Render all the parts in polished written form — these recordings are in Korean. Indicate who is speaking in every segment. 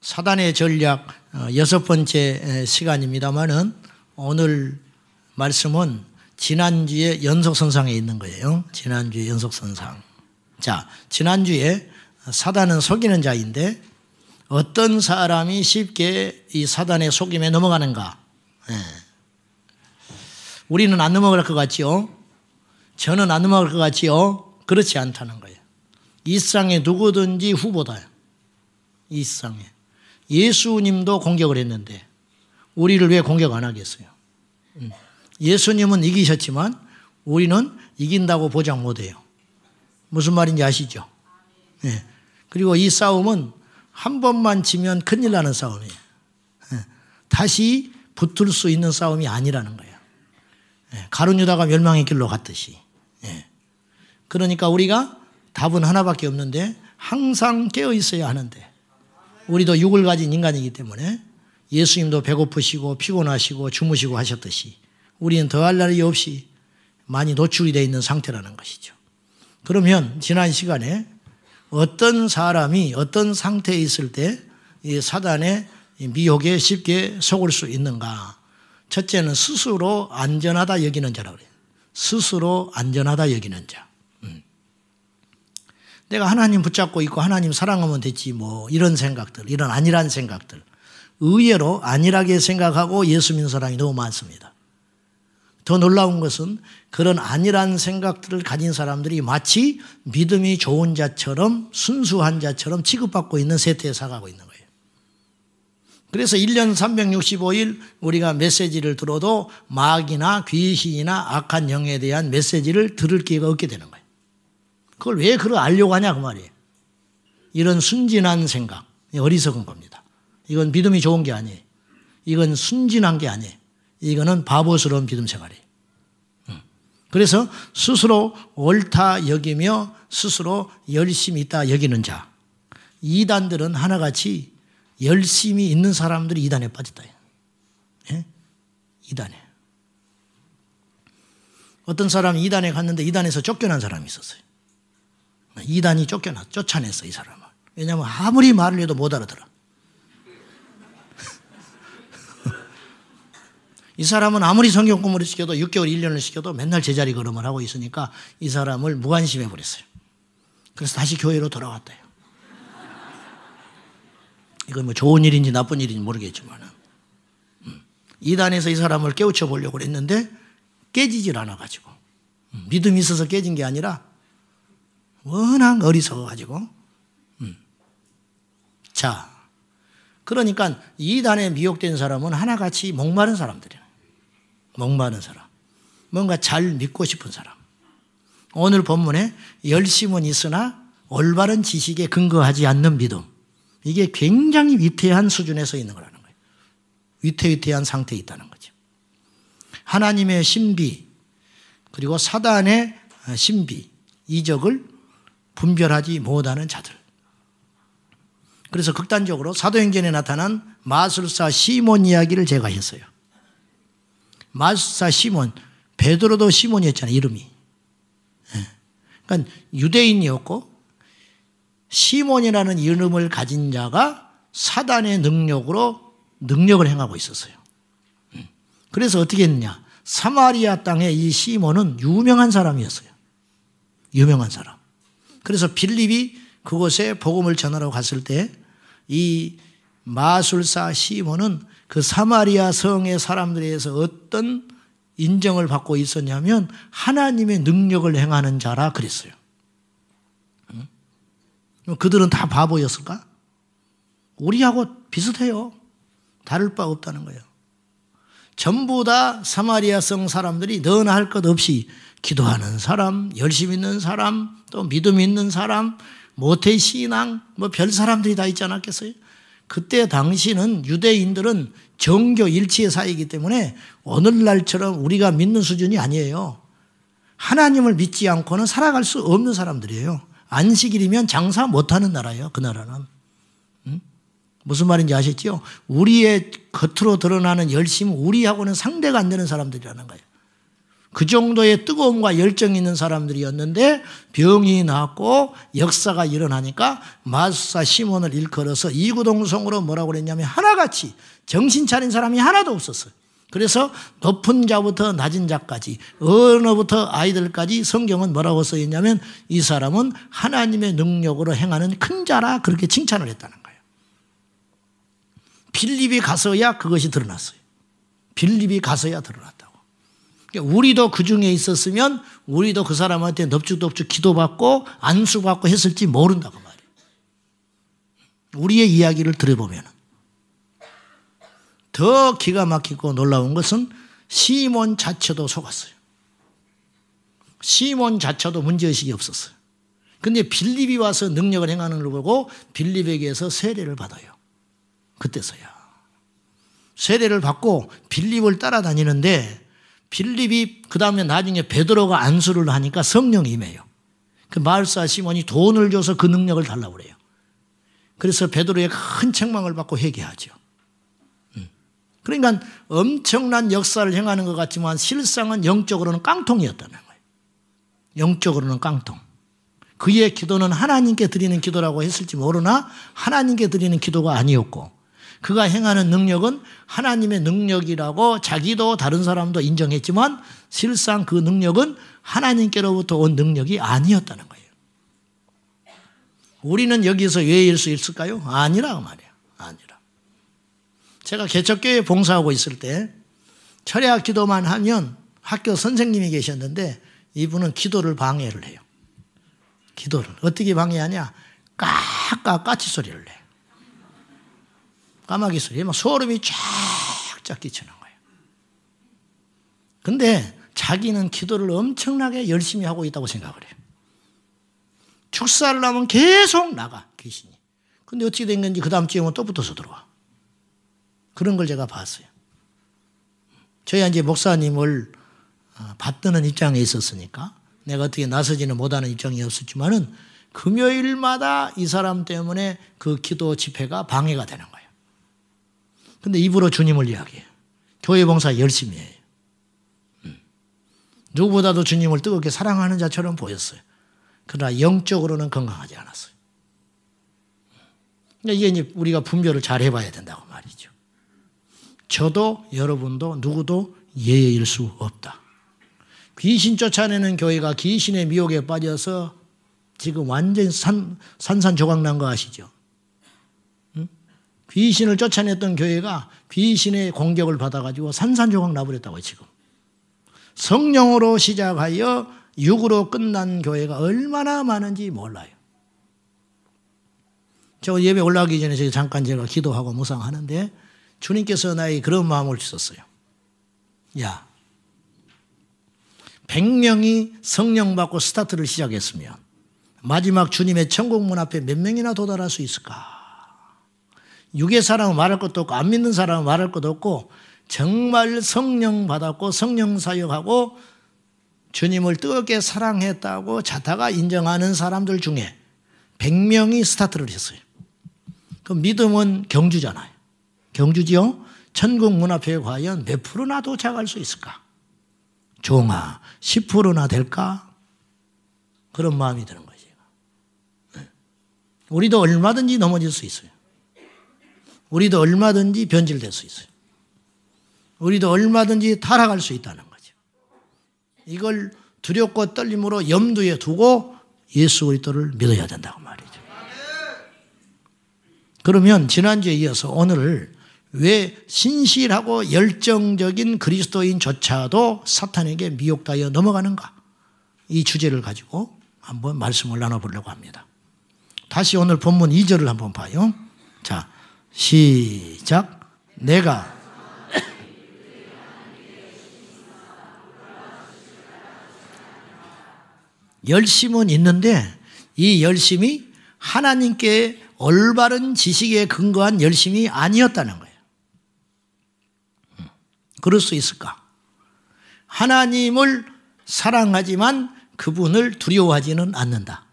Speaker 1: 사단의 전략 6번째 시간입니다만은 오늘 말씀은 지난주에 연속선상에 있는 거예요. 지난주에 연속선상. 자, 지난주에 사단은 속이는 자인데 어떤 사람이 쉽게 이 사단의 속임에 넘어가는가? 우리는 안 넘어갈 것 같지요? 저는 안 넘어갈 것 같지요? 그렇지 않다는 거예요. 이 세상에 누구든지 후보다요. 이 세상에. 예수님도 공격을 했는데 우리를 왜 공격 안 하겠어요? 예수님은 이기셨지만 우리는 이긴다고 보장 못해요. 무슨 말인지 아시죠? 네. 그리고 이 싸움은 한 번만 지면 큰일 나는 싸움이에요. 다시 붙을 수 있는 싸움이 아니라는 거예요. 가룟 유다가 멸망의 길로 갔듯이. 그러니까 우리가 답은 하나밖에 없는데 항상 깨어 있어야 하는데 우리도 육을 가진 인간이기 때문에 예수님도 배고프시고 피곤하시고 주무시고 하셨듯이 우리는 더할 날이 없이 많이 노출이 되어 있는 상태라는 것이죠. 그러면 지난 시간에 어떤 사람이 어떤 상태에 있을 때 이 사단의 미혹에 쉽게 속을 수 있는가? 첫째는 스스로 안전하다 여기는 자라고 그래요. 스스로 안전하다 여기는 자. 내가 하나님 붙잡고 있고 하나님 사랑하면 됐지 뭐 이런 생각들, 이런 안일한 생각들. 의외로 안일하게 생각하고 예수 믿는 사람이 너무 많습니다. 더 놀라운 것은 그런 안일한 생각들을 가진 사람들이 마치 믿음이 좋은 자처럼 순수한 자처럼 취급받고 있는 세태에 살아가고 있는 거예요. 그래서 1년 365일 우리가 메시지를 들어도 마귀나 귀신이나 악한 영에 대한 메시지를 들을 기회가 없게 되는 거예요. 그걸 왜 그걸 알려고 하냐 그 말이에요. 이런 순진한 생각, 어리석은 겁니다. 이건 믿음이 좋은 게 아니에요. 이건 순진한 게 아니에요. 이거는 바보스러운 믿음 생활이에요. 그래서 스스로 옳다 여기며 스스로 열심히 있다 여기는 자. 이단들은 하나같이 열심히 있는 사람들이 이단에 빠졌다. 예? 이단에. 어떤 사람이 이단에 갔는데 이단에서 쫓겨난 사람이 있었어요. 이단이 쫓아냈어 이 사람을. 왜냐하면 아무리 말을 해도 못 알아들어. 이 사람은 아무리 성경 공부를 시켜도 6개월 1년을 시켜도 맨날 제자리 걸음을 하고 있으니까 이 사람을 무관심해 버렸어요. 그래서 다시 교회로 돌아왔대요. 이건 뭐 좋은 일인지 나쁜 일인지 모르겠지만 이단에서 이 사람을 깨우쳐 보려고 했는데 깨지질 않아가지고 믿음이 있어서 깨진 게 아니라 워낙 어리석어가지고 자 그러니까 이단에 미혹된 사람은 하나같이 목마른 사람들이에요. 목마른 사람. 뭔가 잘 믿고 싶은 사람. 오늘 본문에 열심은 있으나 올바른 지식에 근거하지 않는 믿음. 이게 굉장히 위태한 수준에 서 있는 거라는 거예요. 위태한 상태에 있다는 거죠. 하나님의 신비 그리고 사단의 신비 이적을 분별하지 못하는 자들. 그래서 극단적으로 사도행전에 나타난 마술사 시몬 이야기를 제가 했어요. 마술사 시몬, 베드로도 시몬이었잖아요, 이름이. 그러니까 유대인이었고 시몬이라는 이름을 가진 자가 사단의 능력을 행하고 있었어요. 그래서 어떻게 했느냐. 사마리아 땅에 이 시몬은 유명한 사람이었어요. 유명한 사람. 그래서 빌립이 그곳에 복음을 전하러 갔을 때 이 마술사 시몬은 그 사마리아 성의 사람들에 의해서 어떤 인정을 받고 있었냐면 하나님의 능력을 행하는 자라 그랬어요. 그들은 다 바보였을까? 우리하고 비슷해요. 다를 바 없다는 거예요. 전부 다 사마리아 성 사람들이 너나 할 것 없이 기도하는 사람, 열심 있는 사람, 또 믿음 있는 사람, 모태신앙, 뭐 별 사람들이 다 있지 않았겠어요? 그때 당시는 유대인들은 정교 일치의 사이이기 때문에 오늘날처럼 우리가 믿는 수준이 아니에요. 하나님을 믿지 않고는 살아갈 수 없는 사람들이에요. 안식일이면 장사 못하는 나라예요. 그 나라는. 무슨 말인지 아셨죠? 우리의 겉으로 드러나는 열심은 우리하고는 상대가 안 되는 사람들이라는 거예요. 그 정도의 뜨거움과 열정이 있는 사람들이었는데 병이 났고 역사가 일어나니까 마술사 시몬을 일컬어서 이구동성으로 뭐라고 그랬냐면 하나같이 정신 차린 사람이 하나도 없었어요. 그래서 높은 자부터 낮은 자까지 어느부터 아이들까지 성경은 뭐라고 써있냐면 이 사람은 하나님의 능력으로 행하는 큰 자라 그렇게 칭찬을 했다는 거예요. 빌립이 가서야 그것이 드러났어요. 빌립이 가서야 드러났다고. 우리도 그 중에 있었으면 우리도 그 사람한테 넙죽넙죽 기도받고 안수받고 했을지 모른다고 말이에요. 우리의 이야기를 들어보면 더 기가 막히고 놀라운 것은 시몬 자체도 속았어요. 시몬 자체도 문제의식이 없었어요. 그런데 빌립이 와서 능력을 행하는 걸 보고 빌립에게서 세례를 받아요. 그때서야. 세례를 받고 빌립을 따라다니는데 빌립이 그 다음에 나중에 베드로가 안수를 하니까 성령이 임해요. 그 마을사 시몬이 돈을 줘서 그 능력을 달라고 그래요. 그래서 베드로의 큰 책망을 받고 회개하죠. 그러니까 엄청난 역사를 행하는 것 같지만 실상은 영적으로는 깡통이었다는 거예요. 영적으로는 깡통. 그의 기도는 하나님께 드리는 기도라고 했을지 모르나 하나님께 드리는 기도가 아니었고 그가 행하는 능력은 하나님의 능력이라고 자기도 다른 사람도 인정했지만 실상 그 능력은 하나님께로부터 온 능력이 아니었다는 거예요. 우리는 여기서 왜일 수 있을까요? 아니라고 말이에요. 아니라. 제가 개척교회에 봉사하고 있을 때 철야 기도만 하면 학교 선생님이 계셨는데 이분은 기도를 방해를 해요. 기도를. 어떻게 방해하냐? 까치 소리를 내요. 까마귀 소리에 막 소름이 쫙쫙 끼치는 거예요. 근데 자기는 기도를 엄청나게 열심히 하고 있다고 생각을 해요. 축사를 하면 계속 나가, 귀신이. 근데 어떻게 된 건지 그 다음 주에 오면 또 붙어서 들어와. 그런 걸 제가 봤어요. 저희 이제 목사님을 받드는 입장에 있었으니까 내가 어떻게 나서지는 못하는 입장이었었지만은 금요일마다 이 사람 때문에 그 기도 집회가 방해가 되는 거예요. 근데 입으로 주님을 이야기해요. 교회 봉사 열심히 해요. 누구보다도 주님을 뜨겁게 사랑하는 자처럼 보였어요. 그러나 영적으로는 건강하지 않았어요. 이게 이제 우리가 분별을 잘 해봐야 된다고 말이죠. 저도 여러분도 누구도 예일 수 없다. 귀신 쫓아내는 교회가 귀신의 미혹에 빠져서 지금 완전 산산조각 난 거 아시죠? 귀신을 쫓아냈던 교회가 귀신의 공격을 받아가지고 산산조각 나버렸다고요, 지금. 성령으로 시작하여 육으로 끝난 교회가 얼마나 많은지 몰라요. 저 예배 올라가기 전에 잠깐 제가 기도하고 묵상하는데 주님께서 나에게 그런 마음을 주셨어요. 야, 100명이 성령 받고 스타트를 시작했으면 마지막 주님의 천국 문 앞에 몇 명이나 도달할 수 있을까? 육의 사람은 말할 것도 없고 안 믿는 사람은 말할 것도 없고 정말 성령 받았고 성령 사역하고 주님을 뜨겁게 사랑했다고 자다가 인정하는 사람들 중에 100명이 스타트를 했어요. 그 믿음은 경주잖아요. 경주지요? 천국 문 앞에 과연 몇 프로나 도착할 수 있을까? 종아, 10%나 될까? 그런 마음이 드는 거죠. 우리도 얼마든지 넘어질 수 있어요. 우리도 얼마든지 변질될 수 있어요. 우리도 얼마든지 타락할 수 있다는 거죠. 이걸 두렵고 떨림으로 염두에 두고 예수 그리스도를 믿어야 된다고 말이죠. 그러면 지난주에 이어서 오늘 왜 신실하고 열정적인 그리스도인조차도 사탄에게 미혹되어 넘어가는가? 이 주제를 가지고 한번 말씀을 나눠보려고 합니다. 다시 오늘 본문 2절을 한번 봐요. 자, 시작. 내가 열심은 있는데 이 열심이 하나님께 올바른 지식에 근거한 열심이 아니었다는 거예요. 그럴 수 있을까? 하나님을 사랑하지만 그분을 두려워하지는 않는다.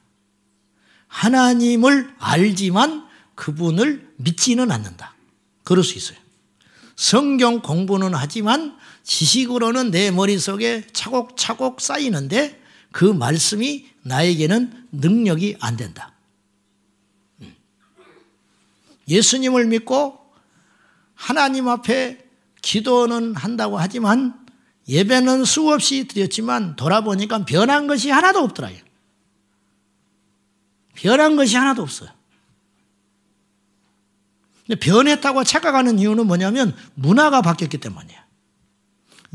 Speaker 1: 하나님을 알지만 그분을 믿지는 않는다. 그럴 수 있어요. 성경 공부는 하지만 지식으로는 내 머릿속에 차곡차곡 쌓이는데 그 말씀이 나에게는 능력이 안 된다. 예수님을 믿고 하나님 앞에 기도는 한다고 하지만 예배는 수없이 드렸지만 돌아보니까 변한 것이 하나도 없더라고요. 변한 것이 하나도 없어요. 근데 변했다고 착각하는 이유는 뭐냐면 문화가 바뀌었기 때문이에요.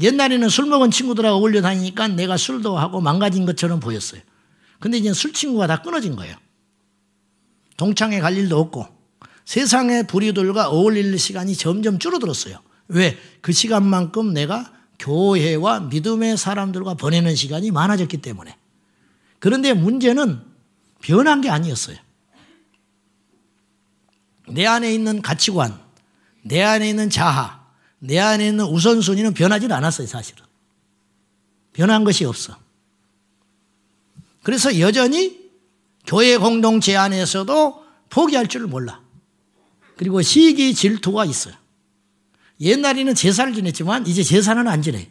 Speaker 1: 옛날에는 술 먹은 친구들하고 어울려 다니니까 내가 술도 하고 망가진 것처럼 보였어요. 근데 이제 술 친구가 다 끊어진 거예요. 동창회 갈 일도 없고 세상의 부류들과 어울릴 시간이 점점 줄어들었어요. 왜? 그 시간만큼 내가 교회와 믿음의 사람들과 보내는 시간이 많아졌기 때문에. 그런데 문제는 변한 게 아니었어요. 내 안에 있는 가치관, 내 안에 있는 자아, 내 안에 있는 우선순위는 변하지 않았어요, 사실은. 변한 것이 없어. 그래서 여전히 교회 공동체 안에서도 포기할 줄 몰라. 그리고 시기 질투가 있어요. 옛날에는 제사를 지냈지만 이제 제사는 안 지내.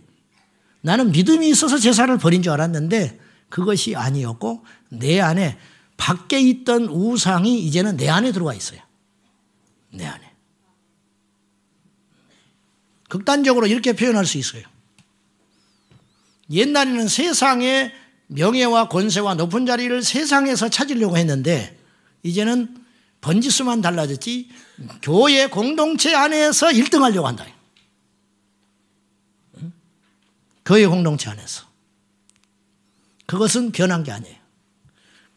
Speaker 1: 나는 믿음이 있어서 제사를 버린 줄 알았는데 그것이 아니었고 내 안에 밖에 있던 우상이 이제는 내 안에 들어와 있어요. 내 안에. 극단적으로 이렇게 표현할 수 있어요. 옛날에는 세상의 명예와 권세와 높은 자리를 세상에서 찾으려고 했는데 이제는 번지수만 달라졌지 교회 공동체 안에서 1등 하려고 한다. 교회 공동체 안에서. 그것은 변한 게 아니에요.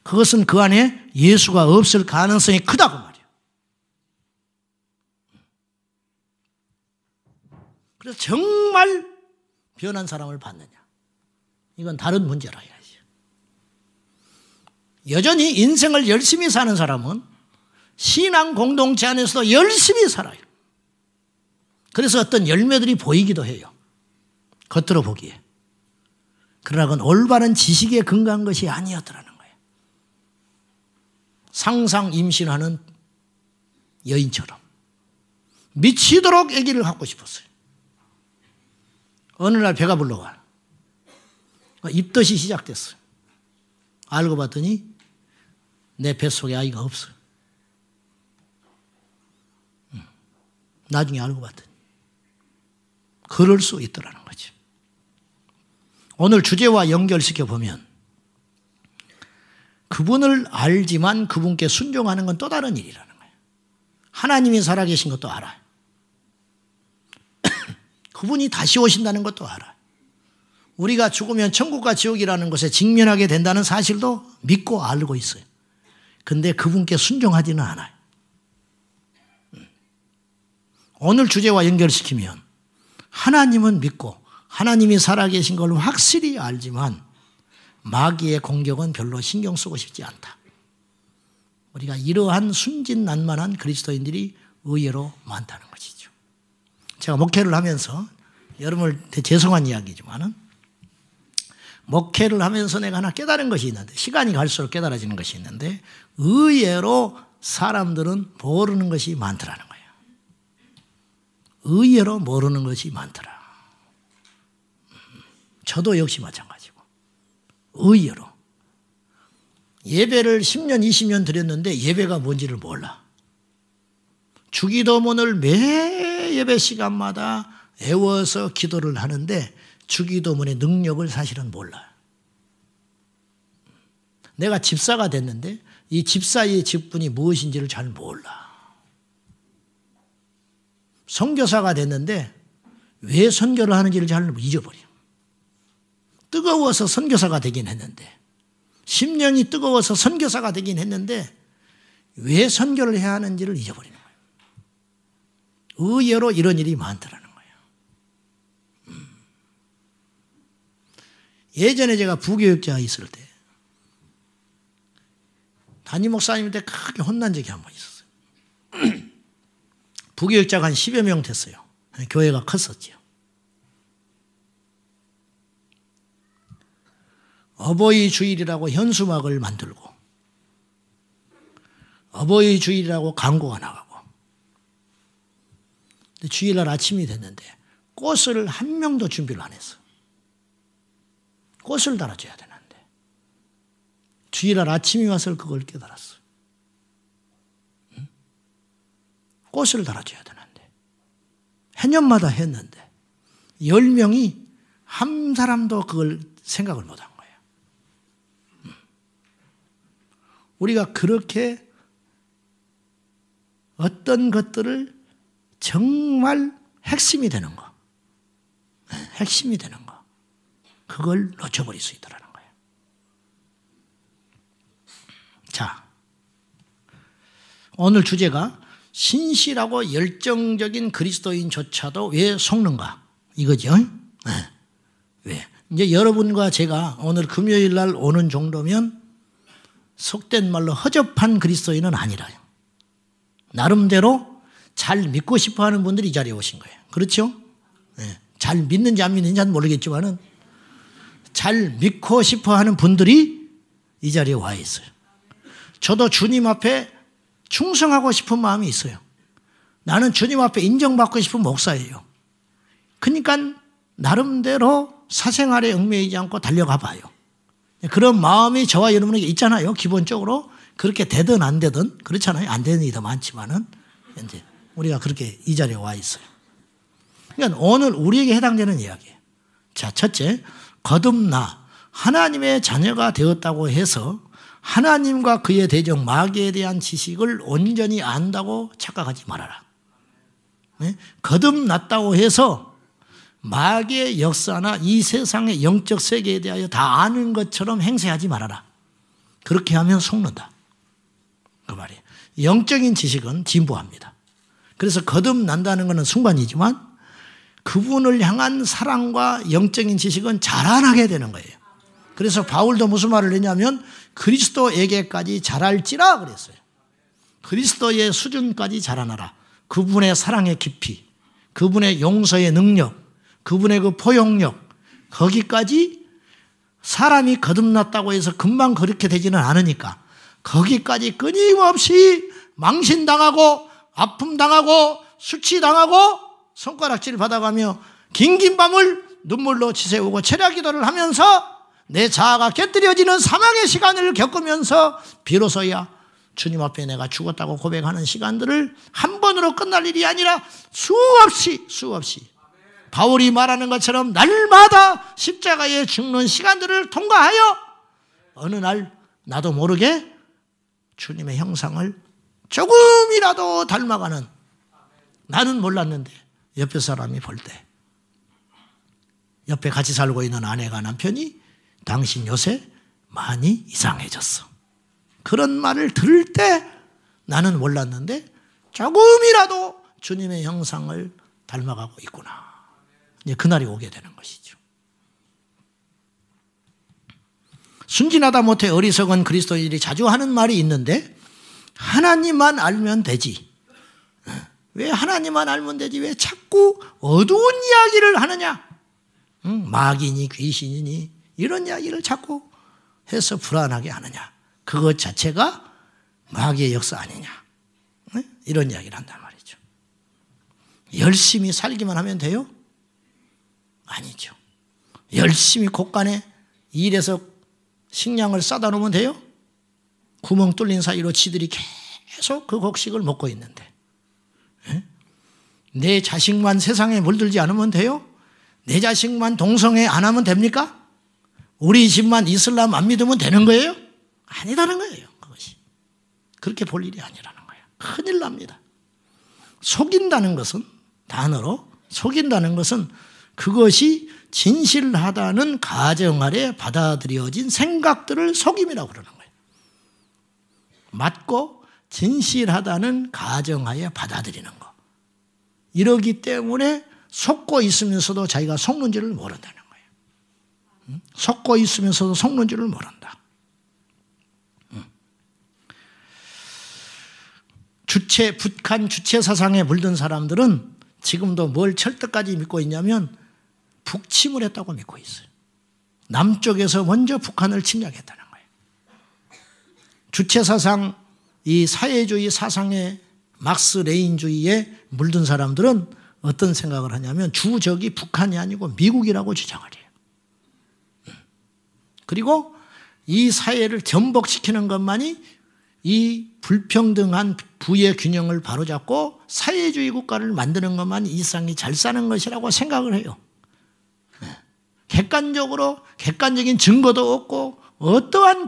Speaker 1: 그것은 그 안에 예수가 없을 가능성이 크다고 말이에요. 그래서 정말 변한 사람을 봤느냐. 이건 다른 문제라 이거지. 여전히 인생을 열심히 사는 사람은 신앙 공동체 안에서도 열심히 살아요. 그래서 어떤 열매들이 보이기도 해요. 겉으로 보기에. 그러나 그건 올바른 지식에 근거한 것이 아니었더라는 거예요. 상상 임신하는 여인처럼 미치도록 아기를 갖고 싶었어요. 어느 날 배가 불러와. 입덧이 시작됐어요. 알고 봤더니 내 뱃속에 아이가 없어요. 나중에 알고 봤더니 그럴 수 있더라는 거지. 오늘 주제와 연결시켜 보면 그분을 알지만 그분께 순종하는 건 또 다른 일이라는 거예요. 하나님이 살아계신 것도 알아요. 그분이 다시 오신다는 것도 알아요. 우리가 죽으면 천국과 지옥이라는 것에 직면하게 된다는 사실도 믿고 알고 있어요. 근데 그분께 순종하지는 않아요. 오늘 주제와 연결시키면 하나님은 믿고 하나님이 살아계신 걸 확실히 알지만 마귀의 공격은 별로 신경 쓰고 싶지 않다. 우리가 이러한 순진난만한 그리스도인들이 의외로 많다는 것이죠. 제가 목회를 하면서 여러분을 죄송한 이야기지만은 목회를 하면서 내가 하나 깨달은 것이 있는데 시간이 갈수록 깨달아지는 것이 있는데 의외로 사람들은 모르는 것이 많더라는 거예요. 의외로 모르는 것이 많더라. 저도 역시 마찬가지고 의외로 예배를 10년 20년 드렸는데 예배가 뭔지를 몰라. 주기도문을 매 예배 시간마다 애워서 기도를 하는데 주기도문의 능력을 사실은 몰라요. 내가 집사가 됐는데 이 집사의 직분이 무엇인지를 잘 몰라. 선교사가 됐는데 왜 선교를 하는지를 잘 잊어버려. 뜨거워서 선교사가 되긴 했는데 10년이 뜨거워서 선교사가 되긴 했는데 왜 선교를 해야 하는지를 잊어버리는 거예요. 의외로 이런 일이 많더라는 거예요. 예전에 제가 부교육자 있을 때 담임 목사님한테 크게 혼난 적이 한 번 있었어요. 부교육자가 한 10여 명 됐어요. 교회가 컸었죠. 어버이 주일이라고 현수막을 만들고 어버이 주일이라고 광고가 나가고 근데 주일날 아침이 됐는데 꽃을 한 명도 준비를 안 했어. 꽃을 달아줘야 되는데 주일날 아침이 와서 그걸 깨달았어. 꽃을 달아줘야 되는데 해년마다 했는데 10명이 한 사람도 그걸 생각을 못한 거예요. 우리가 그렇게 어떤 것들을 정말 핵심이 되는 거, 핵심이 되는 거, 그걸 놓쳐버릴 수 있다는 거예요. 자, 오늘 주제가 신실하고 열정적인 그리스도인조차도 왜 속는가 이거죠. 네. 왜? 이제 여러분과 제가 오늘 금요일 날 오는 정도면 속된 말로 허접한 그리스도인은 아니라요. 나름대로 잘 믿고 싶어 하는 분들이 이 자리에 오신 거예요. 그렇죠? 네. 잘 믿는지 안 믿는지는 모르겠지만은 잘 믿고 싶어 하는 분들이 이 자리에 와 있어요. 저도 주님 앞에 충성하고 싶은 마음이 있어요. 나는 주님 앞에 인정받고 싶은 목사예요. 그러니까 나름대로 사생활에 얽매이지 않고 달려가 봐요. 그런 마음이 저와 여러분에게 있잖아요. 기본적으로 그렇게 되든 안 되든 그렇잖아요. 안 되는 일이 더 많지만은 이제 우리가 그렇게 이 자리에 와 있어요. 그러니까 오늘 우리에게 해당되는 이야기예요. 자, 첫째, 거듭나 하나님의 자녀가 되었다고 해서 하나님과 그의 대적 마귀에 대한 지식을 온전히 안다고 착각하지 말아라. 네? 거듭났다고 해서 마귀의 역사나 이 세상의 영적 세계에 대하여 다 아는 것처럼 행세하지 말아라. 그렇게 하면 속는다. 그 말이에요. 영적인 지식은 진보합니다. 그래서 거듭난다는 것은 순간이지만 그분을 향한 사랑과 영적인 지식은 자라나게 되는 거예요. 그래서 바울도 무슨 말을 했냐면 그리스도에게까지 자랄지라 그랬어요. 그리스도의 수준까지 자라나라. 그분의 사랑의 깊이, 그분의 용서의 능력, 그분의 그 포용력, 거기까지 사람이 거듭났다고 해서 금방 그렇게 되지는 않으니까 거기까지 끊임없이 망신당하고 아픔당하고 수치당하고 손가락질 받아가며 긴긴 밤을 눈물로 지새우고 철야기도를 하면서 내 자아가 깨뜨려지는 사망의 시간을 겪으면서 비로소야 주님 앞에 내가 죽었다고 고백하는 시간들을 한 번으로 끝날 일이 아니라 수없이 바울이 말하는 것처럼 날마다 십자가에 죽는 시간들을 통과하여 어느 날 나도 모르게 주님의 형상을 조금이라도 닮아가는, 나는 몰랐는데 옆에 사람이 볼 때, 옆에 같이 살고 있는 아내가 남편이 당신 요새 많이 이상해졌어. 그런 말을 들을 때 나는 몰랐는데 조금이라도 주님의 형상을 닮아가고 있구나. 이제 그날이 오게 되는 것이죠. 순진하다 못해 어리석은 그리스도인들이 자주 하는 말이 있는데 하나님만 알면 되지. 왜 하나님만 알면 되지? 왜 자꾸 어두운 이야기를 하느냐? 마귀니 귀신이니 이런 이야기를 자꾸 해서 불안하게 하느냐? 그것 자체가 마귀의 역사 아니냐? 이런 이야기를 한단 말이죠. 열심히 살기만 하면 돼요? 아니죠. 열심히 곳간에 일해서 식량을 싸다 놓으면 돼요? 구멍 뚫린 사이로 지들이 계속 그 곡식을 먹고 있는데 내 자식만 세상에 물들지 않으면 돼요? 내 자식만 동성애 안 하면 됩니까? 우리 집만 이슬람 안 믿으면 되는 거예요? 아니다는 거예요. 그것이 그렇게 볼 일이 아니라는 거예요. 큰일 납니다. 속인다는 것은, 단어로 속인다는 것은 그것이 진실하다는 가정 아래 받아들여진 생각들을 속임이라고 그러는 거예요. 맞고 진실하다는 가정하에 받아들이는 거. 이러기 때문에 속고 있으면서도 자기가 속는 줄을 모른다는 거예요. 속고 있으면서도 속는 줄을 모른다. 북한 주체 사상에 물든 사람들은 지금도 뭘 철떡까지 믿고 있냐면 북침을 했다고 믿고 있어요. 남쪽에서 먼저 북한을 침략했다는 거예요. 주체 사상, 이 사회주의 사상의 막스 레인주의에 물든 사람들은 어떤 생각을 하냐면 주적이 북한이 아니고 미국이라고 주장을 해요. 그리고 이 사회를 전복시키는 것만이 이 불평등한 부의 균형을 바로잡고 사회주의 국가를 만드는 것만이 이 세상이 잘 사는 것이라고 생각을 해요. 객관적인 증거도 없고 어떠한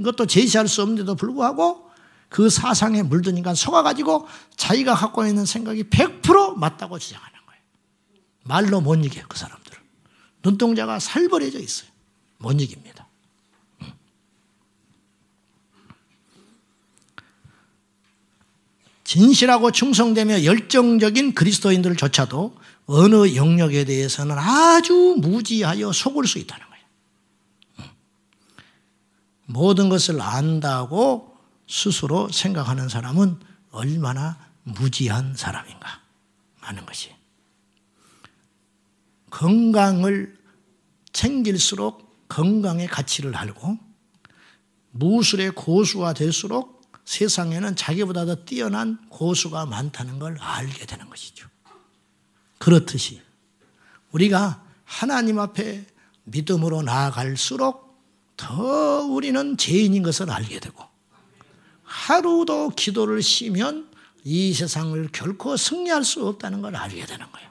Speaker 1: 것도 제시할 수 없는데도 불구하고 그 사상에 물드니까 속아가지고 자기가 갖고 있는 생각이 100% 맞다고 주장하는 거예요. 말로 못 이겨요, 그 사람들은. 눈동자가 살벌해져 있어요. 못 이깁니다. 진실하고 충성되며 열정적인 그리스도인들조차도 어느 영역에 대해서는 아주 무지하여 속을 수 있다는 거예요. 모든 것을 안다고 스스로 생각하는 사람은 얼마나 무지한 사람인가 하는 것이. 건강을 챙길수록 건강의 가치를 알고 무술의 고수가 될수록 세상에는 자기보다 더 뛰어난 고수가 많다는 걸 알게 되는 것이죠. 그렇듯이 우리가 하나님 앞에 믿음으로 나아갈수록 더 우리는 죄인인 것을 알게 되고 하루도 기도를 쉬면 이 세상을 결코 승리할 수 없다는 걸 알게 되는 거예요.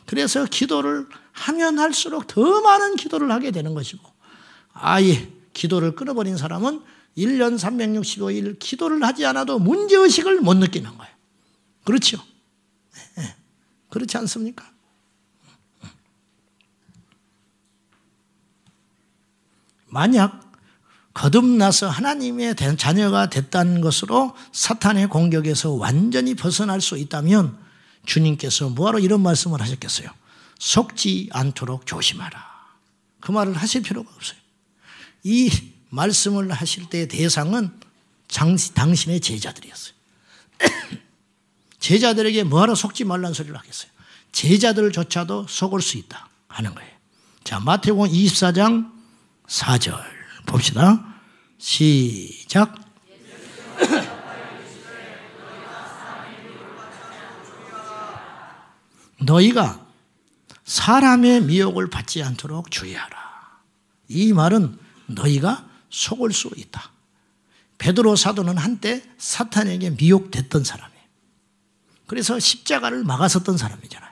Speaker 1: 그래서 기도를 하면 할수록 더 많은 기도를 하게 되는 것이고 아예 기도를 끊어버린 사람은 1년 365일 기도를 하지 않아도 문제의식을 못 느끼는 거예요. 그렇죠? 네. 그렇지 않습니까? 만약 거듭나서 하나님의 자녀가 됐다는 것으로 사탄의 공격에서 완전히 벗어날 수 있다면 주님께서 뭐하러 이런 말씀을 하셨겠어요? 속지 않도록 조심하라. 그 말을 하실 필요가 없어요. 이 말씀을 하실 때의 대상은 당신의 제자들이었어요. 제자들에게 뭐하러 속지 말라는 소리를 하겠어요? 제자들조차도 속을 수 있다 하는 거예요. 자, 마태복음 24장 4절 봅시다. 시작. 너희가 사람의 미혹을 받지 않도록 주의하라. 이 말은 너희가 속을 수 있다. 베드로 사도는 한때 사탄에게 미혹됐던 사람이에요. 그래서 십자가를 막았었던 사람이잖아요.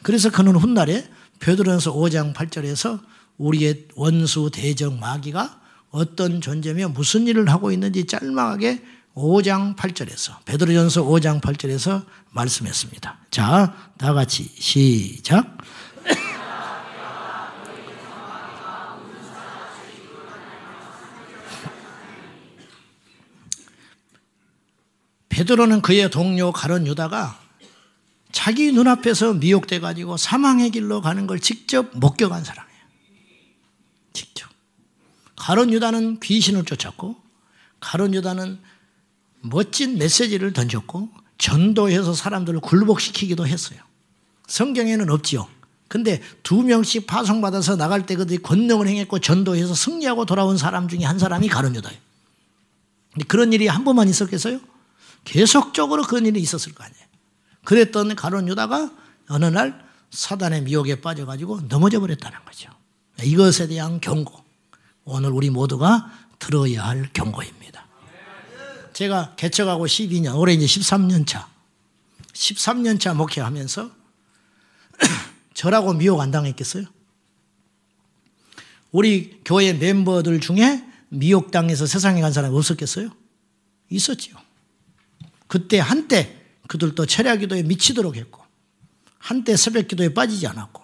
Speaker 1: 그래서 그는 훗날에 베드로전서 5장 8절에서 우리의 원수 대적 마귀가 어떤 존재며 무슨 일을 하고 있는지 짤막하게 5장 8절에서 베드로전서 5장 8절에서 말씀했습니다. 자, 다 같이 시작. 베드로는 그의 동료 가룟 유다가 자기 눈앞에서 미혹돼 가지고 사망의 길로 가는 걸 직접 목격한 사람이에요. 직접. 가룟 유다는 귀신을 쫓았고 가룟 유다는 멋진 메시지를 던졌고 전도해서 사람들을 굴복시키기도 했어요. 성경에는 없지요. 근데 2명씩 파송받아서 나갈 때 그들이 권능을 행했고 전도해서 승리하고 돌아온 사람 중에 한 사람이 가룟 유다예요. 근데 그런 일이 한 번만 있었겠어요? 계속적으로 그런 일이 있었을 거 아니에요. 그랬던 가룟 유다가 어느 날 사단의 미혹에 빠져가지고 넘어져 버렸다는 거죠. 이것에 대한 경고. 오늘 우리 모두가 들어야 할 경고입니다. 제가 개척하고 12년, 올해 이제 13년 차. 13년 차 목회하면서 저라고 미혹 안 당했겠어요? 우리 교회 멤버들 중에 미혹당해서 세상에 간 사람이 없었겠어요? 있었지요. 그때 한때 그들도 철야 기도에 미치도록 했고 한때 새벽 기도에 빠지지 않았고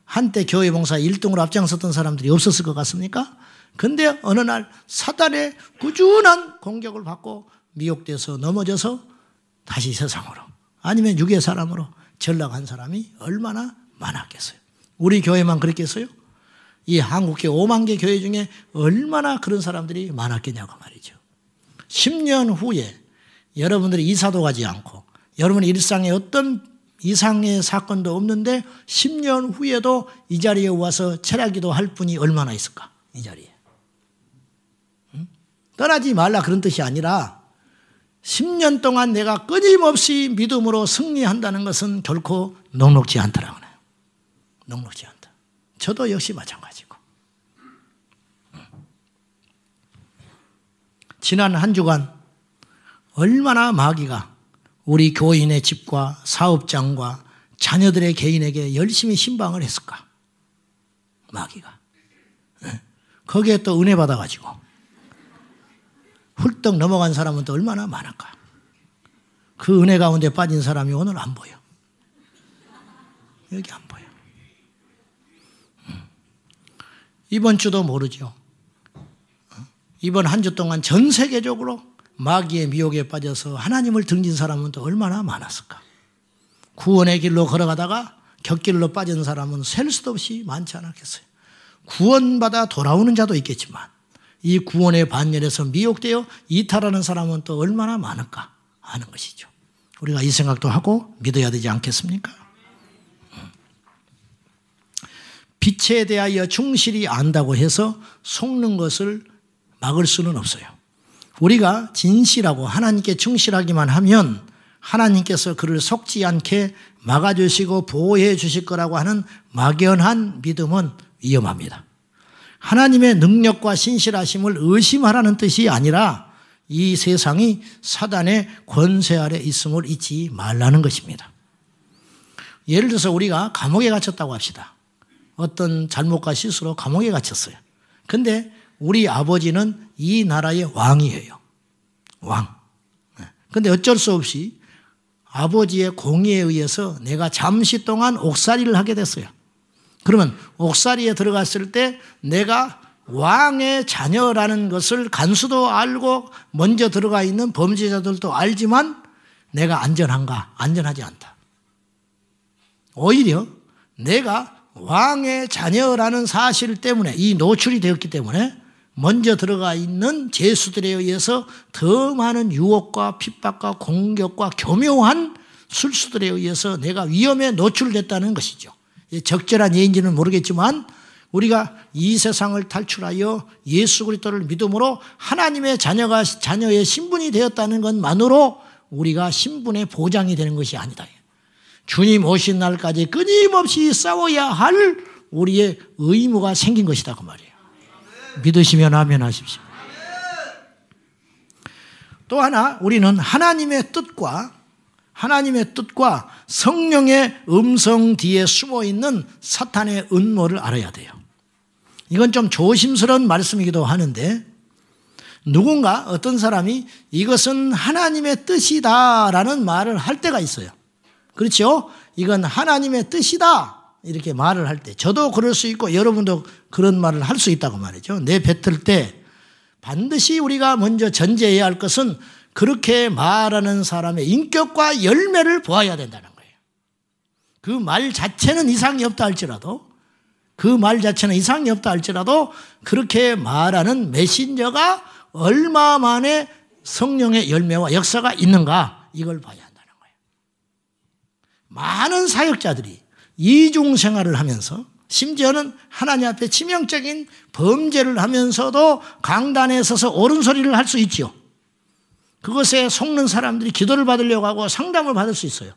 Speaker 1: 한때 교회 봉사 1등으로 앞장섰던 사람들이 없었을 것 같습니까? 근데 어느 날 사단의 꾸준한 공격을 받고 미혹돼서 넘어져서 다시 세상으로 아니면 육의 사람으로 전락한 사람이 얼마나 많았겠어요. 우리 교회만 그랬겠어요? 이 한국교 5만 개 교회 중에 얼마나 그런 사람들이 많았겠냐고 말이죠. 10년 후에 여러분들이 이사도 가지 않고 여러분의 일상에 어떤 이상의 사건도 없는데 10년 후에도 이 자리에 와서 철야기도 할 분이 얼마나 있을까? 이 자리에. 응? 떠나지 말라 그런 뜻이 아니라 10년 동안 내가 끊임없이 믿음으로 승리한다는 것은 결코 녹록지 않더라고요. 녹록지 않다. 저도 역시 마찬가지고. 지난 한 주간 얼마나 마귀가 우리 교인의 집과 사업장과 자녀들의 개인에게 열심히 신방을 했을까? 마귀가. 거기에 또 은혜 받아가지고 훌떡 넘어간 사람은 또 얼마나 많을까? 그 은혜 가운데 빠진 사람이 오늘 안 보여. 여기 안 보여. 이번 주도 모르죠. 이번 한 주 동안 전 세계적으로 마귀의 미혹에 빠져서 하나님을 등진 사람은 또 얼마나 많았을까? 구원의 길로 걸어가다가 곁길로 빠진 사람은 셀 수도 없이 많지 않았겠어요. 구원받아 돌아오는 자도 있겠지만 이 구원의 반열에서 미혹되어 이탈하는 사람은 또 얼마나 많을까 하는 것이죠. 우리가 이 생각도 하고 믿어야 되지 않겠습니까? 빛에 대하여 충실히 안다고 해서 속는 것을 막을 수는 없어요. 우리가 진실하고 하나님께 충실하기만 하면 하나님께서 그를 속지 않게 막아주시고 보호해 주실 거라고 하는 막연한 믿음은 위험합니다. 하나님의 능력과 신실하심을 의심하라는 뜻이 아니라 이 세상이 사단의 권세 아래 있음을 잊지 말라는 것입니다. 예를 들어서 우리가 감옥에 갇혔다고 합시다. 어떤 잘못과 실수로 감옥에 갇혔어요. 근데 우리 아버지는 이 나라의 왕이에요. 왕. 근데 어쩔 수 없이 아버지의 공의에 의해서 내가 잠시 동안 옥살이를 하게 됐어요. 그러면 옥살이에 들어갔을 때 내가 왕의 자녀라는 것을 간수도 알고 먼저 들어가 있는 범죄자들도 알지만 내가 안전한가? 안전하지 않다. 오히려 내가 왕의 자녀라는 사실 때문에 이 노출이 되었기 때문에 먼저 들어가 있는 죄수들에 의해서 더 많은 유혹과 핍박과 공격과 교묘한 술수들에 의해서 내가 위험에 노출됐다는 것이죠. 적절한 예인지는 모르겠지만 우리가 이 세상을 탈출하여 예수 그리스도를 믿음으로 하나님의 자녀의 신분이 되었다는 것만으로 우리가 신분의 보장이 되는 것이 아니다. 주님 오신 날까지 끊임없이 싸워야 할 우리의 의무가 생긴 것이다 그 말이에요. 믿으시면 아멘 하십시오. 또 하나 우리는 하나님의 뜻과 성령의 음성 뒤에 숨어있는 사탄의 음모를 알아야 돼요. 이건 좀 조심스러운 말씀이기도 하는데 누군가 어떤 사람이 이것은 하나님의 뜻이다라는 말을 할 때가 있어요. 그렇죠? 이건 하나님의 뜻이다 이렇게 말을 할 때 저도 그럴 수 있고 여러분도 그런 말을 할 수 있다고 말이죠. 내뱉을 때 반드시 우리가 먼저 전제해야 할 것은 그렇게 말하는 사람의 인격과 열매를 보아야 된다는 거예요. 그 말 자체는 이상이 없다 할지라도 그렇게 말하는 메신저가 얼마 만에 성령의 열매와 역사가 있는가 이걸 봐야 한다는 거예요. 많은 사역자들이 이중 생활을 하면서 심지어는 하나님 앞에 치명적인 범죄를 하면서도 강단에 서서 옳은 소리를 할 수 있죠. 그것에 속는 사람들이 기도를 받으려고 하고 상담을 받을 수 있어요.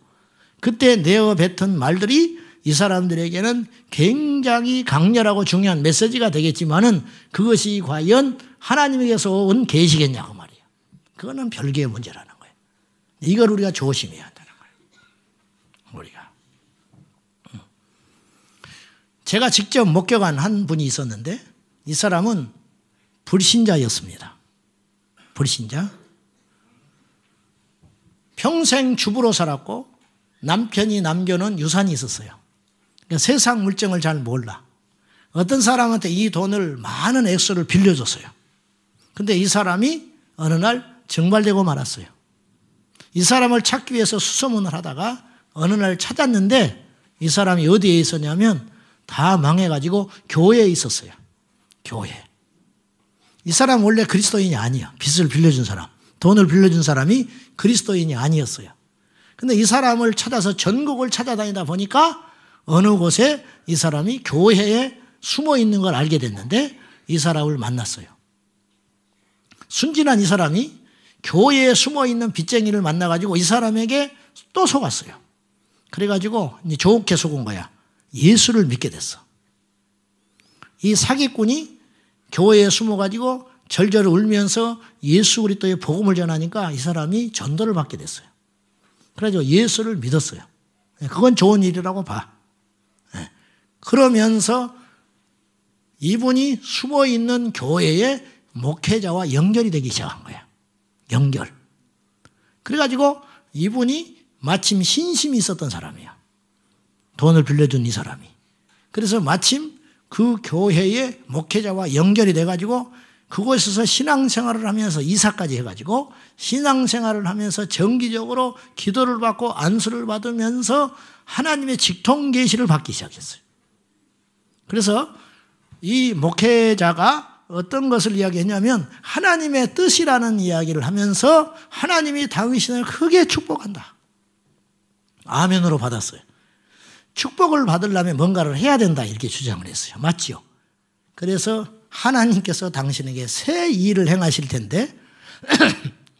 Speaker 1: 그때 내어 뱉은 말들이 이 사람들에게는 굉장히 강렬하고 중요한 메시지가 되겠지만은 그것이 과연 하나님에게서 온 계시겠냐고 말이에요. 그거는 별개의 문제라는 거예요. 이걸 우리가 조심해야 한다는 거예요. 우리가. 제가 직접 목격한 한 분이 있었는데 이 사람은 불신자였습니다. 불신자. 평생 주부로 살았고 남편이 남겨놓은 유산이 있었어요. 그러니까 세상 물정을 잘 몰라. 어떤 사람한테 이 돈을 많은 액수를 빌려줬어요. 근데 이 사람이 어느 날 증발되고 말았어요. 이 사람을 찾기 위해서 수소문을 하다가 어느 날 찾았는데 이 사람이 어디에 있었냐면 다 망해가지고 교회에 있었어요. 교회. 이 사람 원래 그리스도인이 아니야. 빚을 빌려준 사람. 돈을 빌려준 사람이 그리스도인이 아니었어요. 근데 이 사람을 찾아서 전국을 찾아다니다 보니까 어느 곳에 이 사람이 교회에 숨어 있는 걸 알게 됐는데 이 사람을 만났어요. 순진한 이 사람이 교회에 숨어있는 빚쟁이를 만나가지고 이 사람에게 또 속았어요. 그래가지고 이제 좋게 속은 거야. 예수를 믿게 됐어. 이 사기꾼이 교회에 숨어가지고 절절 울면서 예수 그리스도의 복음을 전하니까 이 사람이 전도를 받게 됐어요. 그래가지고 예수를 믿었어요. 그건 좋은 일이라고 봐. 그러면서 이분이 숨어있는 교회의 목회자와 연결이 되기 시작한 거야. 연결. 그래가지고 이분이 마침 신심이 있었던 사람이야. 돈을 빌려준 이 사람이. 그래서 마침 그 교회의 목회자와 연결이 돼가지고 그곳에서 신앙생활을 하면서 이사까지 해가지고 신앙생활을 하면서 정기적으로 기도를 받고 안수를 받으면서 하나님의 직통 계시를 받기 시작했어요. 그래서 이 목회자가 어떤 것을 이야기했냐면 하나님의 뜻이라는 이야기를 하면서 하나님이 당신을 크게 축복한다. 아멘으로 받았어요. 축복을 받으려면 뭔가를 해야 된다 이렇게 주장을 했어요. 맞지요? 그래서 하나님께서 당신에게 새 일을 행하실 텐데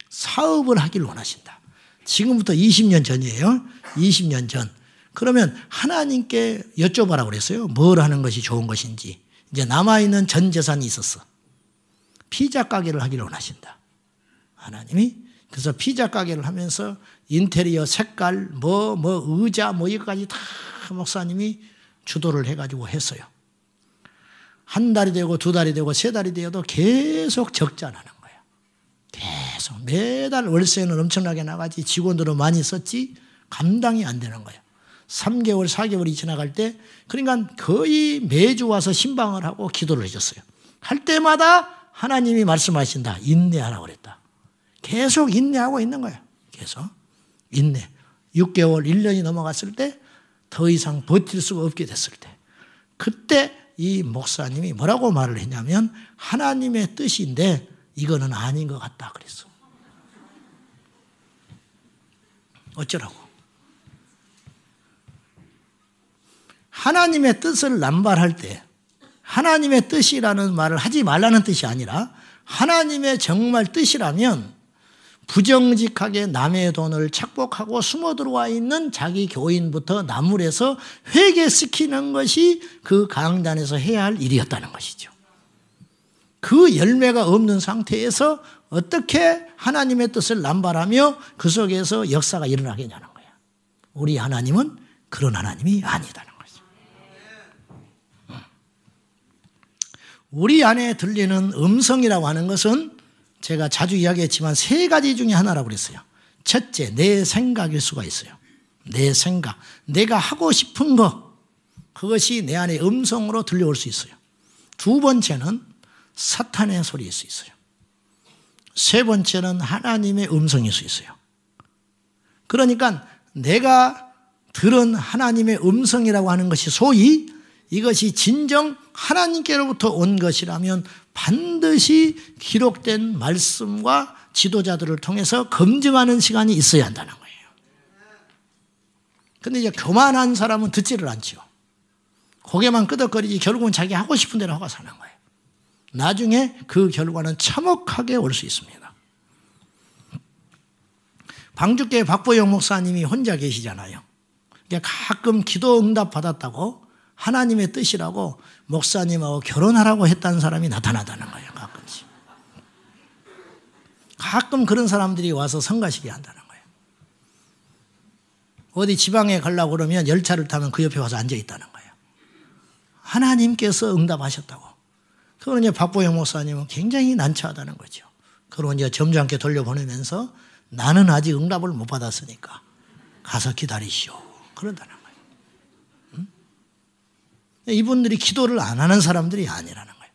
Speaker 1: 사업을 하길 원하신다. 지금부터 20년 전이에요. 20년 전. 그러면 하나님께 여쭤봐라고 그랬어요. 뭘 하는 것이 좋은 것인지. 이제 남아있는 전 재산이 있었어. 피자 가게를 하기를 원하신다. 하나님이. 그래서 피자 가게를 하면서 인테리어 색깔, 의자, 이거까지 다 목사님이 주도를 해가지고 했어요. 한 달이 되고 두 달이 되고 세 달이 되어도 계속 적자 나는 거예요. 계속. 매달 월세는 엄청나게 나가지 직원들은 많이 썼지 감당이 안 되는 거예요. 3개월, 4개월이 지나갈 때 그러니까 거의 매주 와서 신방을 하고 기도를 해줬어요. 할 때마다 하나님이 말씀하신다. 인내하라고 그랬다. 계속 인내하고 있는 거예요. 계속. 인내. 6개월, 1년이 넘어갔을 때 더 이상 버틸 수가 없게 됐을 때 그때 이 목사님이 뭐라고 말을 했냐면 하나님의 뜻인데 이거는 아닌 것 같다 그랬어. 어쩌라고. 하나님의 뜻을 남발할 때 하나님의 뜻이라는 말을 하지 말라는 뜻이 아니라 하나님의 정말 뜻이라면 부정직하게 남의 돈을 착복하고 숨어 들어와 있는 자기 교인부터 나무래서 회개시키는 것이 그 강단에서 해야 할 일이었다는 것이죠. 그 열매가 없는 상태에서 어떻게 하나님의 뜻을 남발하며 그 속에서 역사가 일어나겠냐는 거예요. 우리 하나님은 그런 하나님이 아니다는 거죠. 우리 안에 들리는 음성이라고 하는 것은 제가 자주 이야기했지만 세 가지 중에 하나라고 그랬어요. 첫째, 내 생각일 수가 있어요. 내 생각. 내가 하고 싶은 거. 그것이 내 안에 음성으로 들려올 수 있어요. 두 번째는 사탄의 소리일 수 있어요. 세 번째는 하나님의 음성일 수 있어요. 그러니까 내가 들은 하나님의 음성이라고 하는 것이 소위 이것이 진정 하나님께로부터 온 것이라면 반드시 기록된 말씀과 지도자들을 통해서 검증하는 시간이 있어야 한다는 거예요. 그런데 이제 교만한 사람은 듣지를 않죠. 고개만 끄덕거리지 결국은 자기 하고 싶은 대로 하고 사는 거예요. 나중에 그 결과는 참혹하게 올 수 있습니다. 방주교회 박보영 목사님이 혼자 계시잖아요. 가끔 기도 응답 받았다고 하나님의 뜻이라고 목사님하고 결혼하라고 했다는 사람이 나타나다는 거예요. 가끔씩. 가끔 그런 사람들이 와서 성가시게 한다는 거예요. 어디 지방에 가려고 그러면 열차를 타면 그 옆에 와서 앉아 있다는 거예요. 하나님께서 응답하셨다고. 그건 이제 박보영 목사님은 굉장히 난처하다는 거죠. 그러고 이제 점잖게 돌려보내면서 나는 아직 응답을 못 받았으니까 가서 기다리시오. 그런다는 거예요. 이분들이 기도를 안 하는 사람들이 아니라는 거예요.